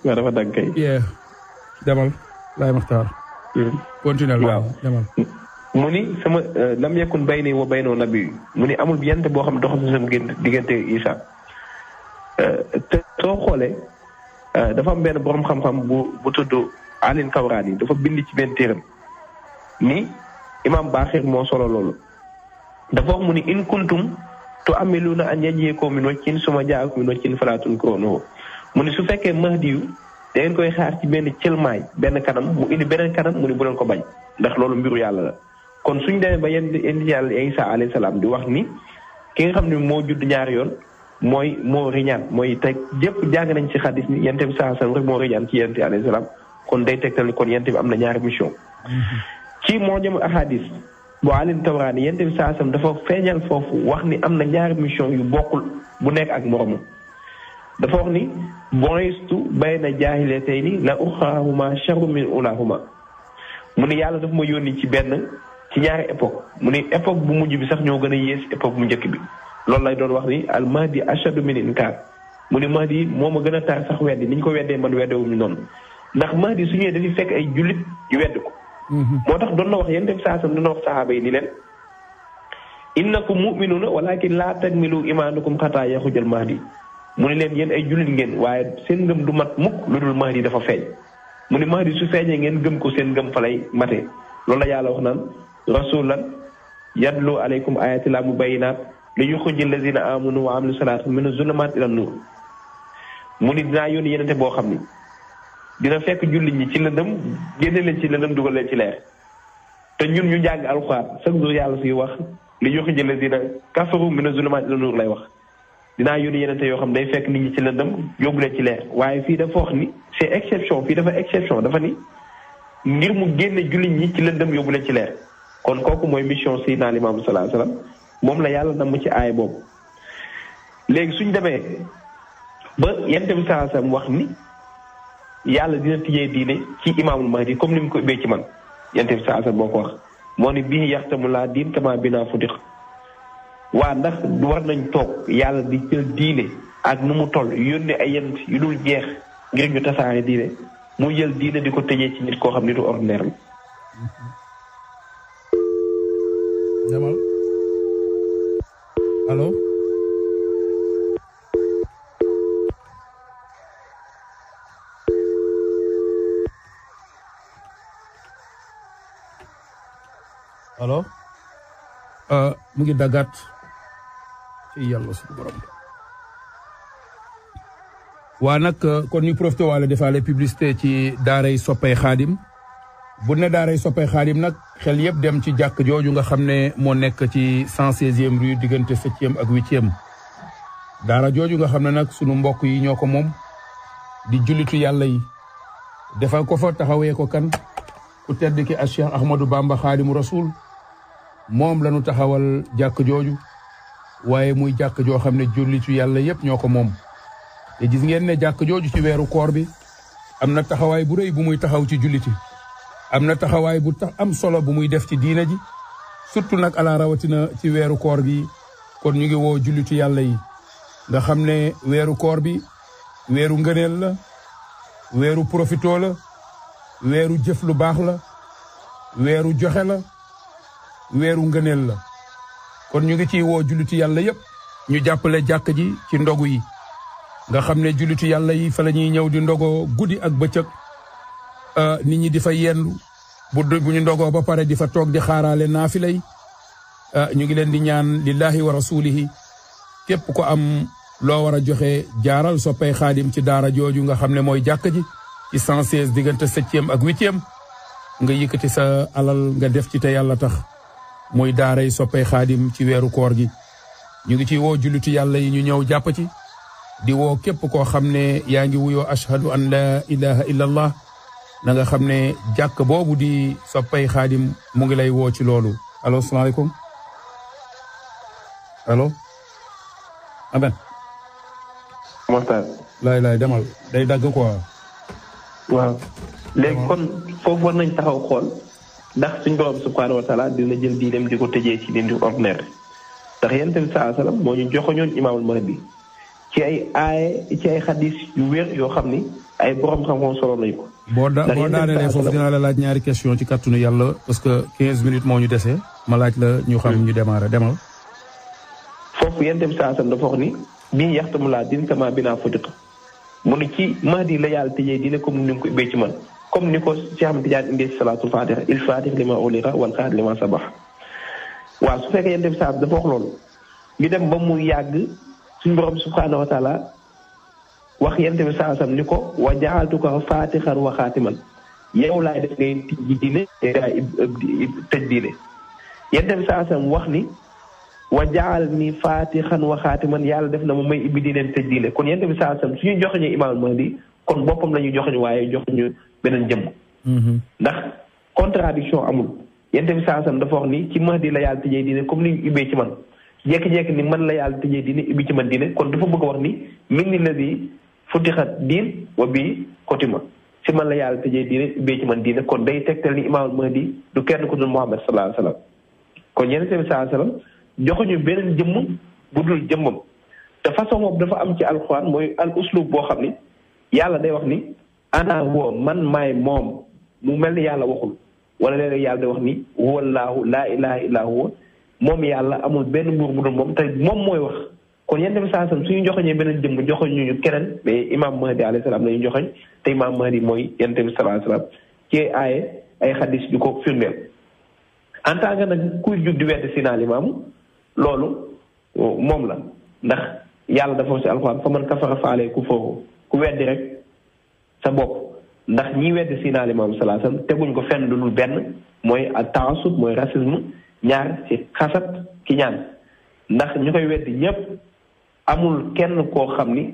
waaw dafa dagg kay. demal Laay Maxtaar. continuel waaw demal. mu ni sama lam yakun bayni wa baynahu nabi mu ni amul yent boo xam ne doxal na sama diggante Isa te soo xoolee dafa am benn borom xam-xam bu tudd Alin Kawraani dafa bind ci benn téeram ni imam Baaxir moo solo loolu dafa wax mu ni in kuntum tu'amiluna an yajiikum min wajhin summa jaakum min wajhin falaa tunkiruunahu mu ni su fekkee Mahdi yu da ngeen koy xaar ci benn cëlmaay benn kanam mu indi beneen kanam mu ni bu leen ko bañ ndax loolu mbiru yàlla la kon suñ demee ba yenn yàlla Isa alayhi salaam di wax ni ki nga xam ne moo judd ñaari yoon moo riñaan mooy teg jëpp jàng nañ ci xadis ni yente bi saa sallam rek moo riñaan ci yente alayhi salaam kon day tegtal ni kon yente bi am na ñaari mission ci moo jëm ahadis bu Alin Kawraani yente bi saa sallam dafa feeñal foofu wax ni am na ñaari mission yu bokkul bu nekk ak moromu dafa wax ni bu'istu bayna jaahilatayni la uxraahuma sharrun min ulaahuma mu ni yàlla dafa ma yónni ci ñaari époque mu ni époque bu mujj bi sax ñoo gën a yées époque bu njëkk bi loolu lay doon wax ni al mahdi ashadu min inkaar mu ni mahdi moo ma gën a tar sax weddi ni ñu ko weddee man weddewuñu noonu ndax mahdi su ñëwee dañuy fekk ay jullit yu wedd ko moo tax doon na wax yéen dem saasam doon na wax saxaaba yi ni leen innakum mu'minuuna walakin laa takmilu imaanukum xataa yaxujal mahdi mu ni leen yéen ay jullit ngeen waaye seen ngëm du mat mukk lu dul mahdi dafa feeñ mu ni mahdi su feeñee ngeen gëm ko seen ngëm fa lay matee loolu la yàlla wax naan rasulan yadlu alaykum ayatillah mubayyinaat li yuxrijal lazina amanu wa amilu salaati mina zulumaat ila nuur mu ni dinaa yónni yenente boo xam ni dina fekk jullit ñi ci lëndëm génne leen ci lëndëm dugal leen ci leer te ñun ñu jàng alxuraan chaque jour yàlla suy wax li yuxrijal lazina kafaru mina zulumaat ila nuur lay wax dinaa yónni yenente yoo xam day fekk nit ñi ci lëndëm yóbbu leen ci leer waaye fii dafa wax ni c'est exception fii dafa exception dafa ni ngir mu génne jullit ñi ci lëndëm yóbbu leen ci leer kon kooku mooy mission Seydina Limaamu sallallahu alayhi wasallam moom la yàlla nam ci aay boobu léegi suñ demee ba yonent bi sallallahu alayhi wasallam wax ni yàlla dina tijjee diine ci imaamul mahdi comme ni mu ko ubbee ci man yonent bi sallallahu alayhi wasallam moo ko wax moo ni bii yaxtamu laa diin kama binaa fudiq waa ndax war nañ toog yàlla di jël diine ak nu mu toll yónne ay yent yu dul jeex ngir ñu tasaare diine mu jël diine di ko tëjee ci nit koo xam ni du ordinaire la demal allo allo mu ngi daggaat ci yàlla suñu borom waa nag kon ñu profité waale defaale publicité ci daaray soppay xaadim bu ne daaray soppay xaadim nag xel yëpp dem ci jàkk jooju nga xam ne moo nekk ci 116e rue diggante 7e ak 8e daara jooju nga xam ne nag sunu mbokk yi ñoo ko moom di jullitu yàlla yi defal ko fa taxawee ko kan ku tedd ki a Cheikh Ahmadou Bamba Xaadimu Rasul moom lañu taxawal jàkk jooju waaye muy jàkk joo xam ne jullitu yàlla yépp ñoo ko moom te gis ngeen ne jàkk jooju ci weeru koor bi am na taxawaay bu rëy bu muy taxaw ci julliti am na taxawaay bu am solo bu muy def ci diina ji surtout nag ala rawatina ci weeru koor gi kon ñu ngi woo jullitu yàlla yi nga xam ne weeru koor bi weeru ngëneel la weeru profito la weeru jëf lu baax la weeru joxe la weeru ngëneel la kon ñu ngi ciy woo jullitu yàlla yépp ñu jàppale jàkk ji ci ndogu yi nga xam ne jullitu yàlla yi fa la ñuy ñëw di ndogoo guddi ak bëccëg nit ñi di fa yendu bu ñu ndogoo ba pare di fa toog di xaaraale naafila yi ñu ngi leen di ñaan lillahi wa rasulihi képp ko am loo war a joxe jaaral soppay xaadim ci daara jooju nga xam ne mooy jàkk ji ci 116 diggante 7e ak 8e nga yëkkati sa alal nga def ci te yàlla tax muy daaray soppay xaadim ci weeru koor gi ñu ngi ci woo jullitu yàlla yi ñu ñëw jàpp ci di woo képp koo xam ne yaa ngi wuyoo ashhadu an la ilaha illa allah na nga xam ne jàkk boobu di soppay xaadim mu ngi lay woo ci loolu allo salaamaaleykum allo aben Moxtaar laay demal day dagg quoi waaw léegi kon foofu war nañ taxaw xool ndax suñ borom subhanahu wa taala dina jël di dem di ko tëjee ci dindi ordinaire ndax yonent bi sallallahu alayhi wasallam moo ñu joxoñoon imaamul mahdi ci ay xadis yu wér yoo xam ni ay borom xam-xam solo nañu ko. boo daanelee foofu dinaa la laaj ñaari question ci kàttanu yàlla parce que 15 minutes moo ñu dese ma laaj la ñu xam ñu démarrer demal. foofu yonent bi sallallahu alayhi wasallam dafa wax ni bii yaxtamu laa din sama binaa futiqa mu ne ci mahdi la yàlla tëjee dina comme ni nga ko ubbee ci man comme ni ko Cheikh Ahmed Tidiane indee salaatul fatiha il fatih lima uliqa wal xaat lima sabax waaw su fekkee yonent bi sallallahu dafa wax loolu ñu dem ba mu yàgg suñu borom subhanahu wa taala wax yonent bi sallallahu alayhi wasallam ni ko wa ja'altuka fatixan wa xaatiman yow laay def ngay tijji diine ngay tëj diine yonent bi sallallahu alayhi wasallam wax ni wa ja'alni fatixan wa xaatiman yàlla def na ma may ibbi diine tëj diine kon yonent bi sallallahu alayhi wasallam suñu joxeñu imaamul mahdi kon boppam la ñuy joxeñu waaye joxeñu beneen jëmm ndax contradiction amul yonent bi sallallahu alayhi wasallam dafa wax ni ci mahdi la yàlla tëjee diine comme ni ñu ubbee ci man jekki-jekki ni man la yàlla tëjee diine ibbi ci man diine kon dafa bëgg a wax ni min ni la di futixat diin wa bii kotima si man la yàlla tëjee diine ibbee ci man diine kon day tegtal ni imaamul mahdi du kenn ku dul Muhammad sallallahu alayhi wasallam kon yonent bi sallallahu alayhi wasallam joxuñu beneen jëmm bu dul jëmmam te façon boobu dafa am ci alxuraan mooy al uslub boo xam ni yàlla day wax ni ana woo man maay moom mu mel ni yàlla waxul wala léeg-léeg yàlla day wax ni huwallaahu laa ilaha illa huwa moom yàlla amul benn buur bu dul moom te moom mooy wax kon yonent bi sallallahu alayhi wasallam suñu joxoñee beneen jëmm joxoñu ñu keneen mais imam mahdi alayhi salaam la ñu joxoñ te imam mahdi mooy yonent bi sallallahu alayhi wasallam ci ay xadis yu ko firndeel en tant que nag kuy jug di wedd Seydina Limaamu loolu moom la ndax yàlla dafa wax ci alxuraan fa man kafara fa alayhi kufruhu ku weddi rek sa bopp ndax ñi weddi Seydina Limaamu sallallahu alayhi wasallam teguñ ko fenn lu dul benn mooy ak ta'assub mooy racisme ñaar ci xasat ki ñaan ndax ñu koy weddi ñépp amul kenn koo xam ni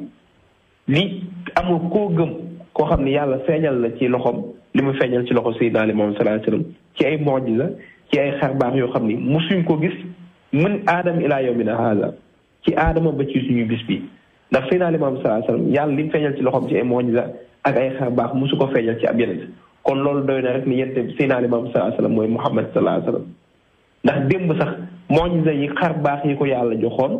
li amul koo gëm koo xam ni yàlla feeñal la ci loxoom li mu feeñal ci loxo Seydina Limaamu sallallahu alayhi wasallam ci ay mu'jiza ci ay xarbaax yoo xam ni musuñ ko gis min aadama ilaa yawmina haada ci aadama ba ci suñu bis bi ndax Seydina Limaamu sallallahu alayhi wasallam yàlla li mu feeñal ci loxoom ci ay mu'jiza ak ay xarbaax musu ko feeñal ci ab yeneen kon loolu doy na rek ni yente Seydina Limaamu sallallahu alayhi wasallam mooy Muhammad sallallahu alayhi wasallam ndax démb sax mu'jiza yi xarbaax yi ko yàlla joxoon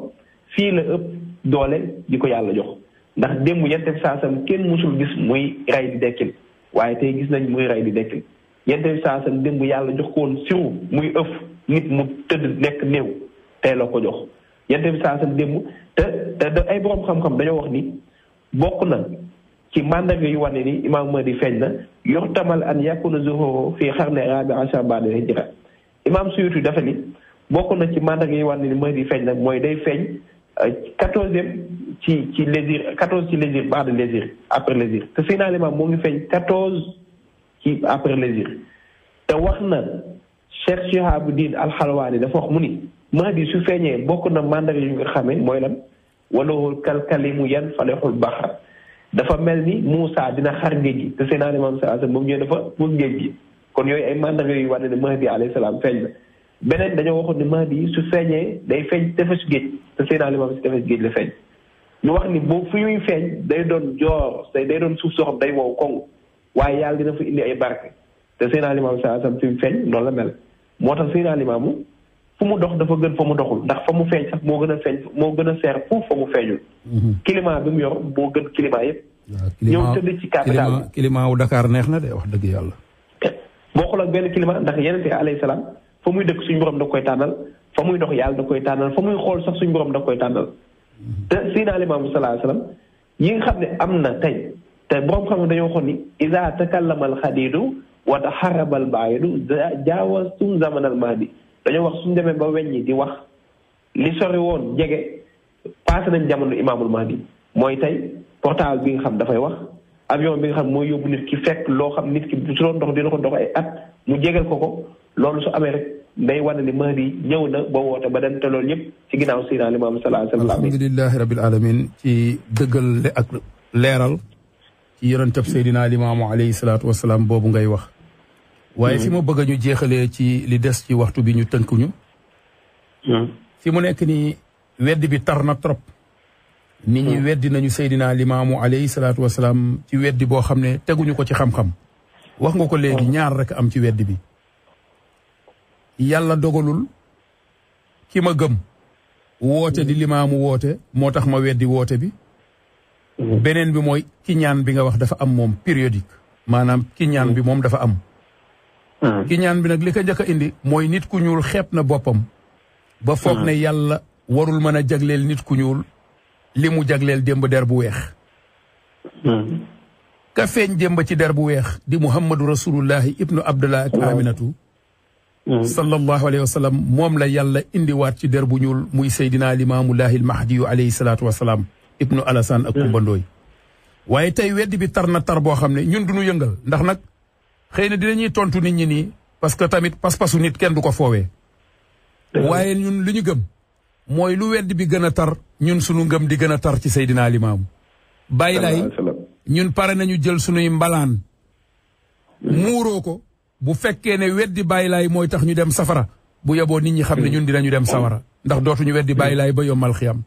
fii la ëpp doole di ko yàlla jox ndax démb yente bi saasam kenn musul gis muy rey di dekkil waaye tey gis nañ muy rey di dekkil yente bi saasam démb yàlla jox ko woon siru muy ëf nit mu tëdd nekk néew tey la ko jox yente bi saasam démb te ay borom xam-xam dañoo wax ni bokk na ci mandarga yu wane ni imaam Mahdi feeñ na yuxtamal an yakuna zuhuruhu fii qarni rabi' ashar ba'da hijra imaam Suyuti dafa ni bokk na ci mandarga yu wane ni Mahdi feeñ na mooy day feeñ 14e ci lésir 14 ci lésir ba'da lésir après lésir te Seydina Limaamu moo ngi feeñ 14 ci après lésir te wax na Cheikh Shihabuddin al-Halwani dafa wax mu ni Mahdi su feeñee bokk na mandarga yu nga xamee mooy lan walahul kalkalimu yan falexul baxar dafa mel ni Moussa dina xar géej gi te Seydina Limaamu sallallahu alayhi wasallam moom ñëwee dafa bëgg géej gi kon yooyu ay mandarga yu wane ne Mahdi alayhi salaam feeñ na beneen dañoo waxoon ni Mahdi su feeñee day feeñ tefesu géej te Seydina Limaamu si tefesu géej la feeñ ñu wax ni boobu fu ñuy feeñ day doon joor day doon suuf soo xam day wow koŋ waaye yàlla dina fa indi ay barke te Seydina Limaamu saa sam fi mu feeñ noonu la mel moo tax Seydina Limaamu fu mu dox dafa gën fa mu doxul ndax fa mu feeñ sax moo gën a seer foofu fa mu feeñul climat bi mu yor moo gën climat yëpp ñëw tëdd ci capital climat wu Dakar neex na de wax dëgg yàlla boo xool ak benn climat ndax yenente alayhi salaam fa muy dëkk suñu borom da koy tànnal fa muy dox yàlla da koy tànnal fa muy xool sax suñu borom da koy tànnal te Seydina Limaamu sallallahu alayhi wasallam yi nga xam ne am na tey te borom xam ne dañoo waxoon ni iza takallama al xadiidu wa taharraba al baa'idu jaawaztum zaman al mahdi dañoo wax suñu demee ba weññi di wax li sori woon jege passé nañ jamono imaamul mahdi mooy tey portable bi nga xam dafay wax avion bi nga xam mooy yóbbu nit ki fekk loo xam nit ki su doon dox dina ko dox ay at mu jegeel ko loolu su amee rek day wane ni mahdi ñëw na ba woote ba dem te loolu yëpp ci ginnaaw Seydina Limaamu sallallahu alayhi wa sallam alhamdulilahi rabbil alamin ci dëggal ak leeral ci yonentab Seydina Limaamu alayhi salaatu wasalaam boobu ngay wax waaye fi ma bëgg a ñu jeexalee ci li des ci waxtu bi ñu tënkuñu fi mu nekk ni weddi bi tar na trop nit ñi weddi nañu Seydina Limaamu alayhi salaatu wasalaam ci weddi boo xam ne teguñu ko ci xam-xam wax nga ko léegi ñaar rek am ci weddi bi yàlla dogalul ki ma gëm woote di Limaamu woote moo tax ma weddi woote bi beneen bi mooy ki ñaan bi nga wax dafa am moom périodique maanaam ki ñaan bi moom dafa am ki ñaan bi nag li ko njëkk a indi mooy nit ku ñuul xeeb na boppam ba foog ne yàlla warul mën a jagleel nit ku ñuul li mu jagleel démb der bu weex ka feeñ démb ci der bu weex di muhammadu rasulullahi ibnu abdullah ak aminatu sallallahu alayhi wa sallam moom la yàlla indiwaat ci der bu ñuul muy Seydina Limaamullahi al-Mahdiyu alayhi salaatu wasalaam ibnu Alassane ak Kumbandooy waaye tey weddi bi tar na tar boo xam ne ñun duñu yëngal ndax nag xëy na dinañuy tontu nit ñi nii parce que tamit pas-pasu nit kenn du ko foowee waaye ñun li ñu gëm mooy lu weddi bi gën a tar ñun sunu ngëm di gën a tar ci Seydina Limaamu bàyyi laay ñun pare nañu jël sunuy mbalaan muuroo ko bu fekkee ne weddi bàyyi laay mooy tax ñu dem safara bu yeboo nit ñi xam ne ñun dinañu dem sawara ndax dootuñu weddi bàyyi laay ba yombal xiyam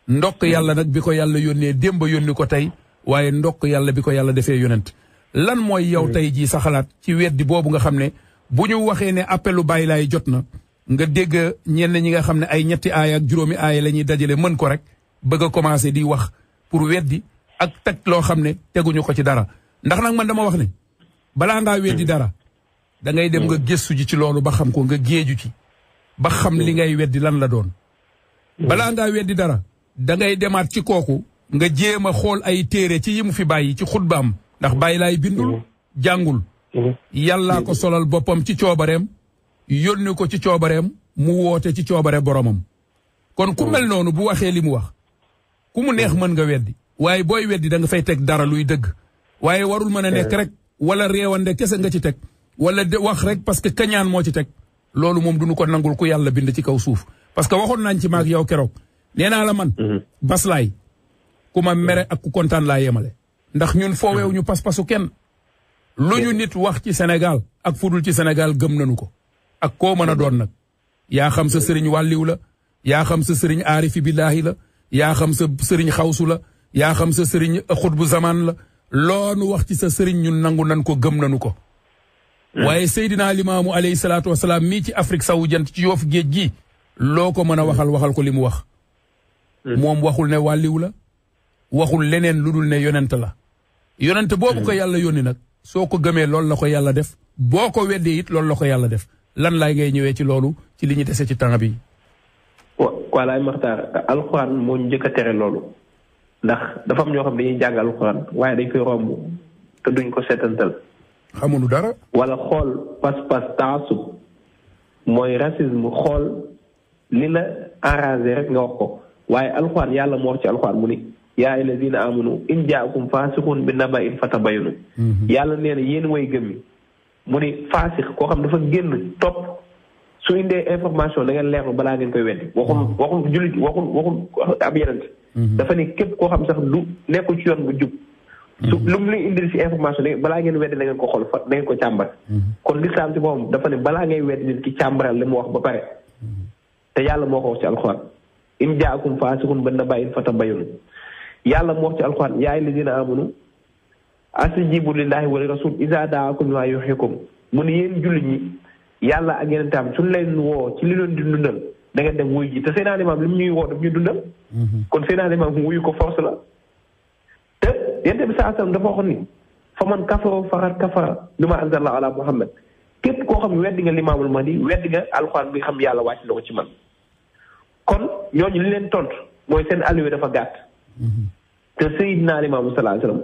ndokk yàlla nag bi ko yàlla yónnee démb yónni ko tey waaye ndokk yàlla bi ko yàlla defee yonent lan mooy yow tey jii sa xalaat ci weddi boobu nga xam ne bu ñu waxee ne appelu bàyyi laay jot na nga dégg ñenn ñi nga xam ne ay ñetti aaya ak juróomi aaya la ñuy dajale mën ko rek bëgg a commencé di wax pour weddi ak teg loo xam ne teguñu ko ci dara ndax nag man dama wax ne balaa ngaa weddi dara da ngay dem nga gëstu ji ci loolu ba xam ko nga géeju ci ba xam li ngay weddi lan la doon balaa ngaa weddi dara da ngay demaat ci kooku nga jéem a xool ay téere ci yi mu fi bàyyi ci xutbaam ndax bàyyi laay bindul jàngul yàllaa ko solal boppam ci coobareem yónni ko ci coobareem mu woote ci coobare boromam kon ku mel noonu bu waxee li mu wax ku mu neex mën nga weddi waaye booy weddi da nga fay teg dara luy dëgg waaye warul mën a nekk rek wala réewande kese nga ci teg wala de wax rek parce que kañaan moo ci teg loolu moom duñu ko nangul ku yàlla bind ci kaw suuf parce que waxoon nañ ci maag yow keroog nee naa la man baslaay ku ma mere ak ku kontaan laa yemale ndax ñun fooweew ñu pas-pasu kenn lu ñu nit wax ci Sénégal ak fudul ci Sénégal gëm nañu ko ak koo mën a doon nag yaa xam sa sëriñ wàlliw la yaa xam sa sëriñ aarifi billaahi la yaa xam sa sëriñ xawsu la yaa xam sa sëriñ xutbu zaman la loonu wax ci sa sëriñ ñun nangu nan ko gëm nañu ko waaye Seydina Limaamu alayhi salaatu wasalaam mii ci Afrique sawu jant ci yoofu géej gi loo ko mën a waxal ko li mu wax moom waxul ne wàlliw la waxul leneen lu dul ne yonent la yonent boobu ko yàlla yónni nag soo ko gëmee loolu la ko yàlla def boo ko weddee it loolu la ko yàlla def lan laay ngay ñëwee ci loolu ci li ñu dese ci temps bi walaay Maxtaar alxuraan moo njëkk a tere loolu ndax dafa am ñoo xam dañuy jàng alxuraan waaye dañ koy romb te duñ ko seetantal xamuñu dara wala xool pas-pas taasub mooy racisme xool li la arrangé rek nga wax ko waaye alxuraan yàlla moo wax ci alxuraan mu ni yaa ayyuhal lazina amanu in jaakum faasiqun bi naba'in fatabayyanu yàlla nee na yéen way gëm mu ni faasix koo xam dafa génn topp su indee information da ngeen leerlu balaa ngeen koy weddi waxul jullit waxul ab yeneen dafa ni képp koo xam sax du nekkul ci yoon bu jub su lu mu lay indil si information ne balaa ngeen weddi da ngeen ko xool fa da ngeen ko càmbar. kon lislaam si moom dafa ne balaa ngay weddi nit ki càmbaral li mu wax ba pare. te yàlla moo ko wax ci alxuraan. in jaakum faasiqun binaba'in fatabayyanu yàlla moo wax ci alxuraan yaa ayyuhallazina aamanu astajiibu lillahi wa lirrasul izaa da'aakum limaa yuhyiikum mu ne yéen jullit ñi yàlla ak yeneen taam suñu leen woo ci li leen di dundal da ngeen dem wuy ji te Seydina Limaamu li mu ñuy woo daf ñuy dundal. kon Seydina Limaamu wuyu ko force la. te yonent bi saa sallam dafa waxoon ni fa man kafara faqad kafara bimaa anzala ala Muhammad képp koo xam ne weddi nga Limaamul Mahdi weddi nga alxuraan bi xam yàlla wàcc na ko ci man. kon ñooñu li leen tontu mooy seen alluwa dafa gàtt. te Seydina Limaamu sallallahu alayhi wasallam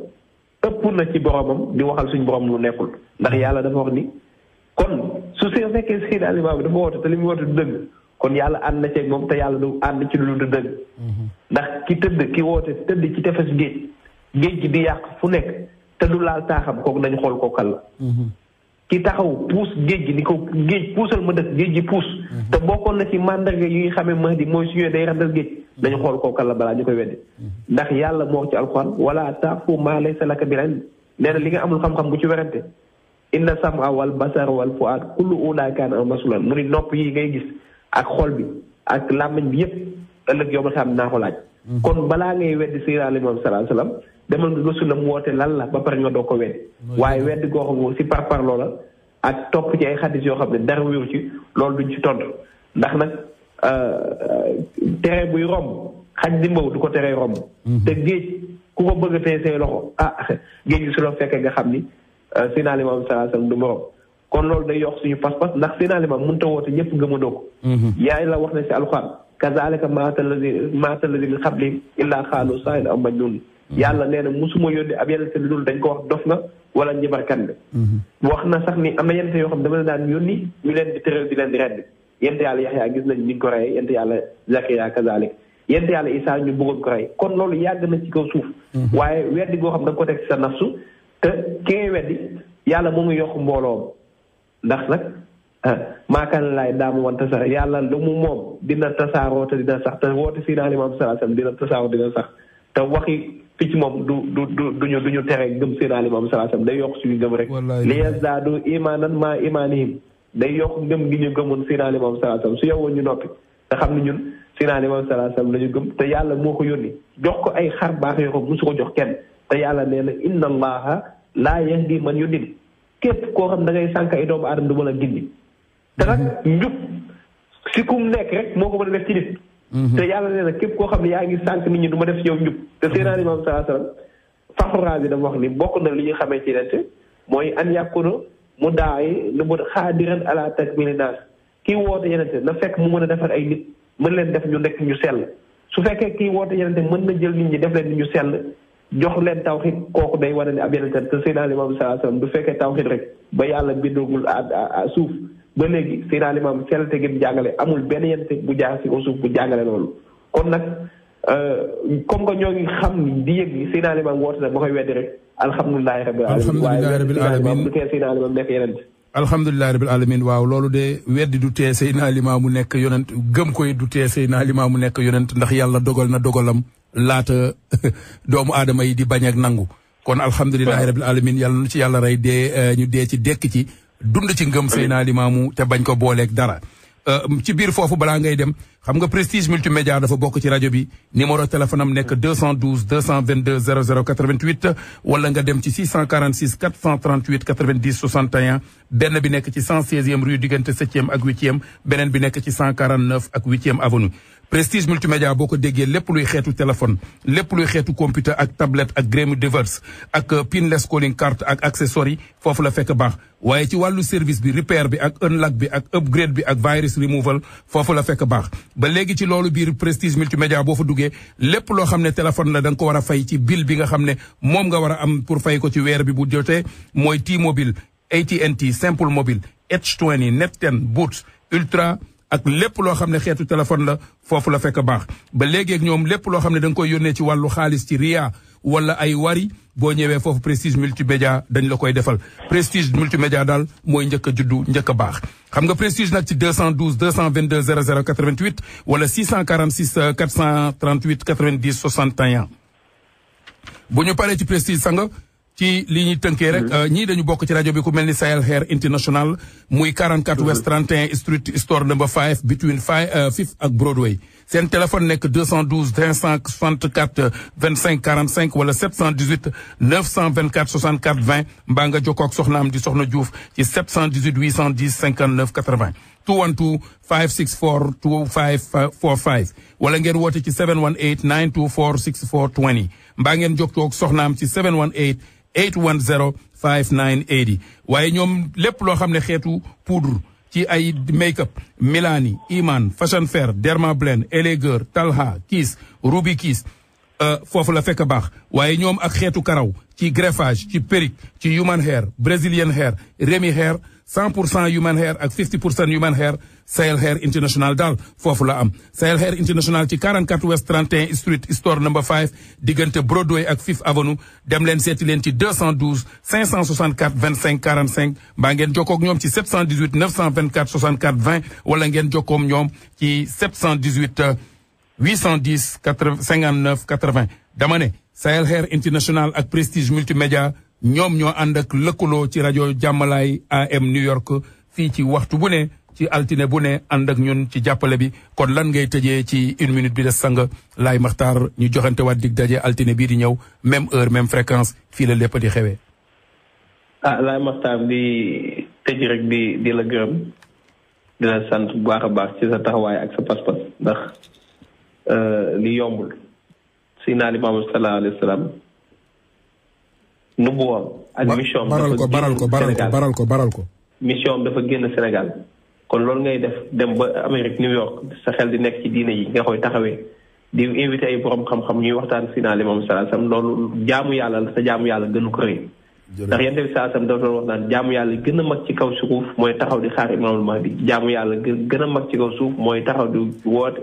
ëpp na ci boromam di waxal suñu borom lu nekkul ndax yàlla dafa wax ni kon su fekkee Seydina Limaamu dafa woote te li mu woote du dëgg kon yàlla ànd na ceeg moom te yàlla du ànd ci lu du dëgg. ndax ki woote tëdd ci tefes géej gi di yàq fu nekk te du laal taaxam kooku nañu xool ko kan la. ki taxaw puus géej gi ni ko géej puusal ma dëkk géej gi puus. te bokkoon na ci mandarga yi xamee Mahdi mooy su ñëwee day randal géej nañu xool ko kan la balaa ñu koy weddi. ndax yàlla moo wax ci alxuraan wala taqfu maa laysa laka bihi ilm nee na li nga amul xam-xam bu ci werante inna sam'a wal basara wal fu'aad kullu ulaa'ika kaana anhu mas'uulan mu ni nopp yi ngay gis ak xol bi ak làmmiñ bi yëpp ëllëg yow ma xam naa ko laaj. kon balaa ngay weddi Seydina Limaamu sallallahu alayhi wasallam demal nga gëstu la mu woote lan la ba pare nga doo ko weddi. waaye weddi goo xam si par loola ak topp ci ay xadis yoo xam ne dara wéeru ci loolu duñ ci tontu ndax nag tere buy romb xaj di mbaw du ko teree romb. te géej ku ko bëgg a tey say loxo géej gi su la fekkee nga xam ni Seydina Limaamu sallallahu alayhi wasallam du morom. kon loolu day yokk suñu pas-pas ndax Seydina Limaamu mënut a woote ñëpp gëmandoo ko. yaay la wax na si alxuraan kazaalika maatal laziina min qablihim illaa qaaluu saahirun aw majnuun yàlla nee na musuma yónni ab yeneen lu dul dañ ko wax dof nga wala njibarkat nga. wax na sax ni am na yeneen yoo xam dama la daan yónni ñu leen di tëral di leen di redd yent yàlla Yaxya gis nañ ni ñu ko rey yent yàlla Zakariya kazaalika yent yàlla Isaa ñu bëggoon ko rey kon loolu yàgg na ci kaw suuf. waaye weddi goo xam da nga ko teg ci sa nafsu te ki ngay weddi yàlla moo ngi yokk mbooloom ndax nag maakaana laay daamu wante sax yàlla lu mu moom dina tasaaroo te dina sax te woote Seydina Limaamu sallallahu alayhi wasallam dina tasaaroo dina sax te waxi picc moom duñu tere gëm Seydina Limaamu sallallahu alayhi wasallam day yokk suñu gëm rek li yazdaadu imaanan maa imaanihim day yokk ngëm gi ñu gëmoon Seydina Limaamu sallallahu alayhi wasallam su yowoon ñu noppi te xam ne ñun Seydina Limaamu sallallahu alayhi wasallam la ñu gëm te yàlla moo ko yónni jox ko ay xar baax yoo xam musu ko jox kenn te yàlla nee na inna allaha laa yahdi man yudil képp koo xam da ngay sànk ay doomu aadama du mën a gindi te nag njub si kum nekk rek moo ko mën a def ci nit. te yàlla nee na képp koo xam ne yaa ngi sànk nit ñi du ma def ci yow njub. te Seydina Limaamu sallallahu alayhi wasallam Faxru bi dafa wax ni bokk na li ñu xamee ci nit mooy an yàkkuna mu daayi lu mu xaadiran ala takmili naas kii woote yenente na fekk mu mën a defar ay nit mën leen def ñu nekk ñu sell su fekkee kii woote yenente mën na jël nit ñi def leen ni ñu sell jox leen tawxiid kooku day wane ne ab yenente te Seydina Limaamu sallallahu alayhi wasallam du fekkee tawxiid rek ba yàlla bindagul suuf ba léegi Seydina Limaamu sellte gi jàngale amul benn yenente bu jaar si ko suuf bu jàngale loolu kon nag comme que ñoo ngi xam ni di yëg ni Seydina Limaamu woote nag ba koy weddi rek alhamdulilahi rabbil alamin du tee Seydina Limaamu nekk yenente alhamdulilahi rabbil alamin waaw loolu de weddi du tee Seydina Limaamu nekk yonent gëm koy du tee Seydina Limaamu nekk yonent ndax yàlla dogal na dogalam laata doomu aadama yi di bañ ak nangu kon alhamdulilahi rabbil alamin yàlla nu ci yàlla rey dee ñu dee ci dekk ci dund ci ngëm Seydina Limaamu te bañ ko booleeg dara ci biir foofu balaa ngay dem xam nga Prestige multimédia dafa bokk ci rajo bi numéro téléphone am nekk 212 222 00 88 wala nga dem ci 646 438 90 61 benn bi nekk ci 116e rue diggante 7e ak 8e beneen bi nekk ci 149 ak 8e avenue Prestige multimédia boo ko déggee lépp luy xeetu téléphone lépp luy xeetu computer ak tablette ak Grammy Device ak pinless calling card ak accessory foofu la fekk baax waaye ci wàllu service bi repair bi ak unlock bi ak upgrade bi ak virus removal foofu la fekk baax ba léegi ci loolu biir Prestige multimédia boo fa duggee lépp loo xam ne téléphone la da nga ko war a fay ci bill bi nga xam ne moom nga war a am pour fay ko ci weer bi bu jotee mooy T-Mobile AT&T Simple Mobile H20 Net10 Boost Ultra ak lépp loo xam ne xeetu téléphone la foofu la fekk baax ba léegi ak ñoom lépp loo xam ne da nga koy yónnee ci wàllu xaalis ci Ria wala ay wari boo ñëwee foofu Prestige multimédia dañ la koy defal Prestige multimédia daal mooy njëkk a juddu njëkk a baax xam nga Prestige nag ci 212 222 00 88 wala 646 438 90 61 bu ñu paree ci Prestige sanga ci li ñuy tënkee rek ñii dañu bokk ci rajo bi ku mel ni Sahel Hair International muy 44 West 31 Street Store number 5 between 5th ak Broadway seen téléphone nekk 212 564 25 45 wala 718 924 64 20 mbaa nga jokkoo ak soxnaam di Soxna Diouf ci 718 810 59 80 212 564 2545 wala ngeen woote ci 718 924 64 20 mbaa ngeen jokkoo ak soxnaam ci 718 810 5980 waaye ñoom lépp loo xam ne xeetu poudre ci ay make-up Milani Iman Fashion Fair Dermablend Elegeur Talha Kiss Ruby Kiss foofu la fekk baax waaye ñoom ak xeetu karaw ci greffage ci perruque ci human hair Brazilian hair Remy hair 100% human hair ak 50% human hair Sahel Hair International daal foofu la am Sahel Hair International ci 44 West 31 Street Store number 5 diggante Broadway ak Fifth Avenue dem leen seeti leen ci 212 564 25 45 mbaa ngeen jokkoog ñoom ci 718 924 64 20 wala ngeen jokkoog ñoom ci 718 810 59 80 dama ne Sahel Hair International ak Prestige Multimédia ñoom ñoo ànd ak lëkkaloo ci rajo Jàmmalaay AM New York fii ci waxtu bu ne ci altine bu ne ànd ak ñun ci jàppale bi kon lan ngay tëjee ci une minute bi des sang Laay Maxtaar ñu joxante waat dig daje altine bii di ñëw même heure même fréquence fii la lépp di xewee. Laay Maxtaar di tëj rek di la gërëm di la sant bu baax a baax ci sa taxawaay ak sa pas-pas ndax li yombul Seydina Limaamu sallallahu alayhi wa sallam nubuwam ak mission baral ko mission dafa génn Sénégal kon loolu ngay def dem ba Amérique New York sa xel di nekk ci diine yi nga koy taxawee di invité ay borom xam-xam ñuy waxtaan Seydina Limaamu sallallahu alayhi wa sallam loolu jaamu yàlla la sa jaamu yàlla gënu ko rëy ndax yente bi sallallahu alayhi wa sallam dafa doon wax naan jaamu yàlla gën a mag ci kaw suuf mooy taxaw di xaar Imaamul Mahdi jaamu yàlla gën a mag ci kaw suuf mooy taxaw di woote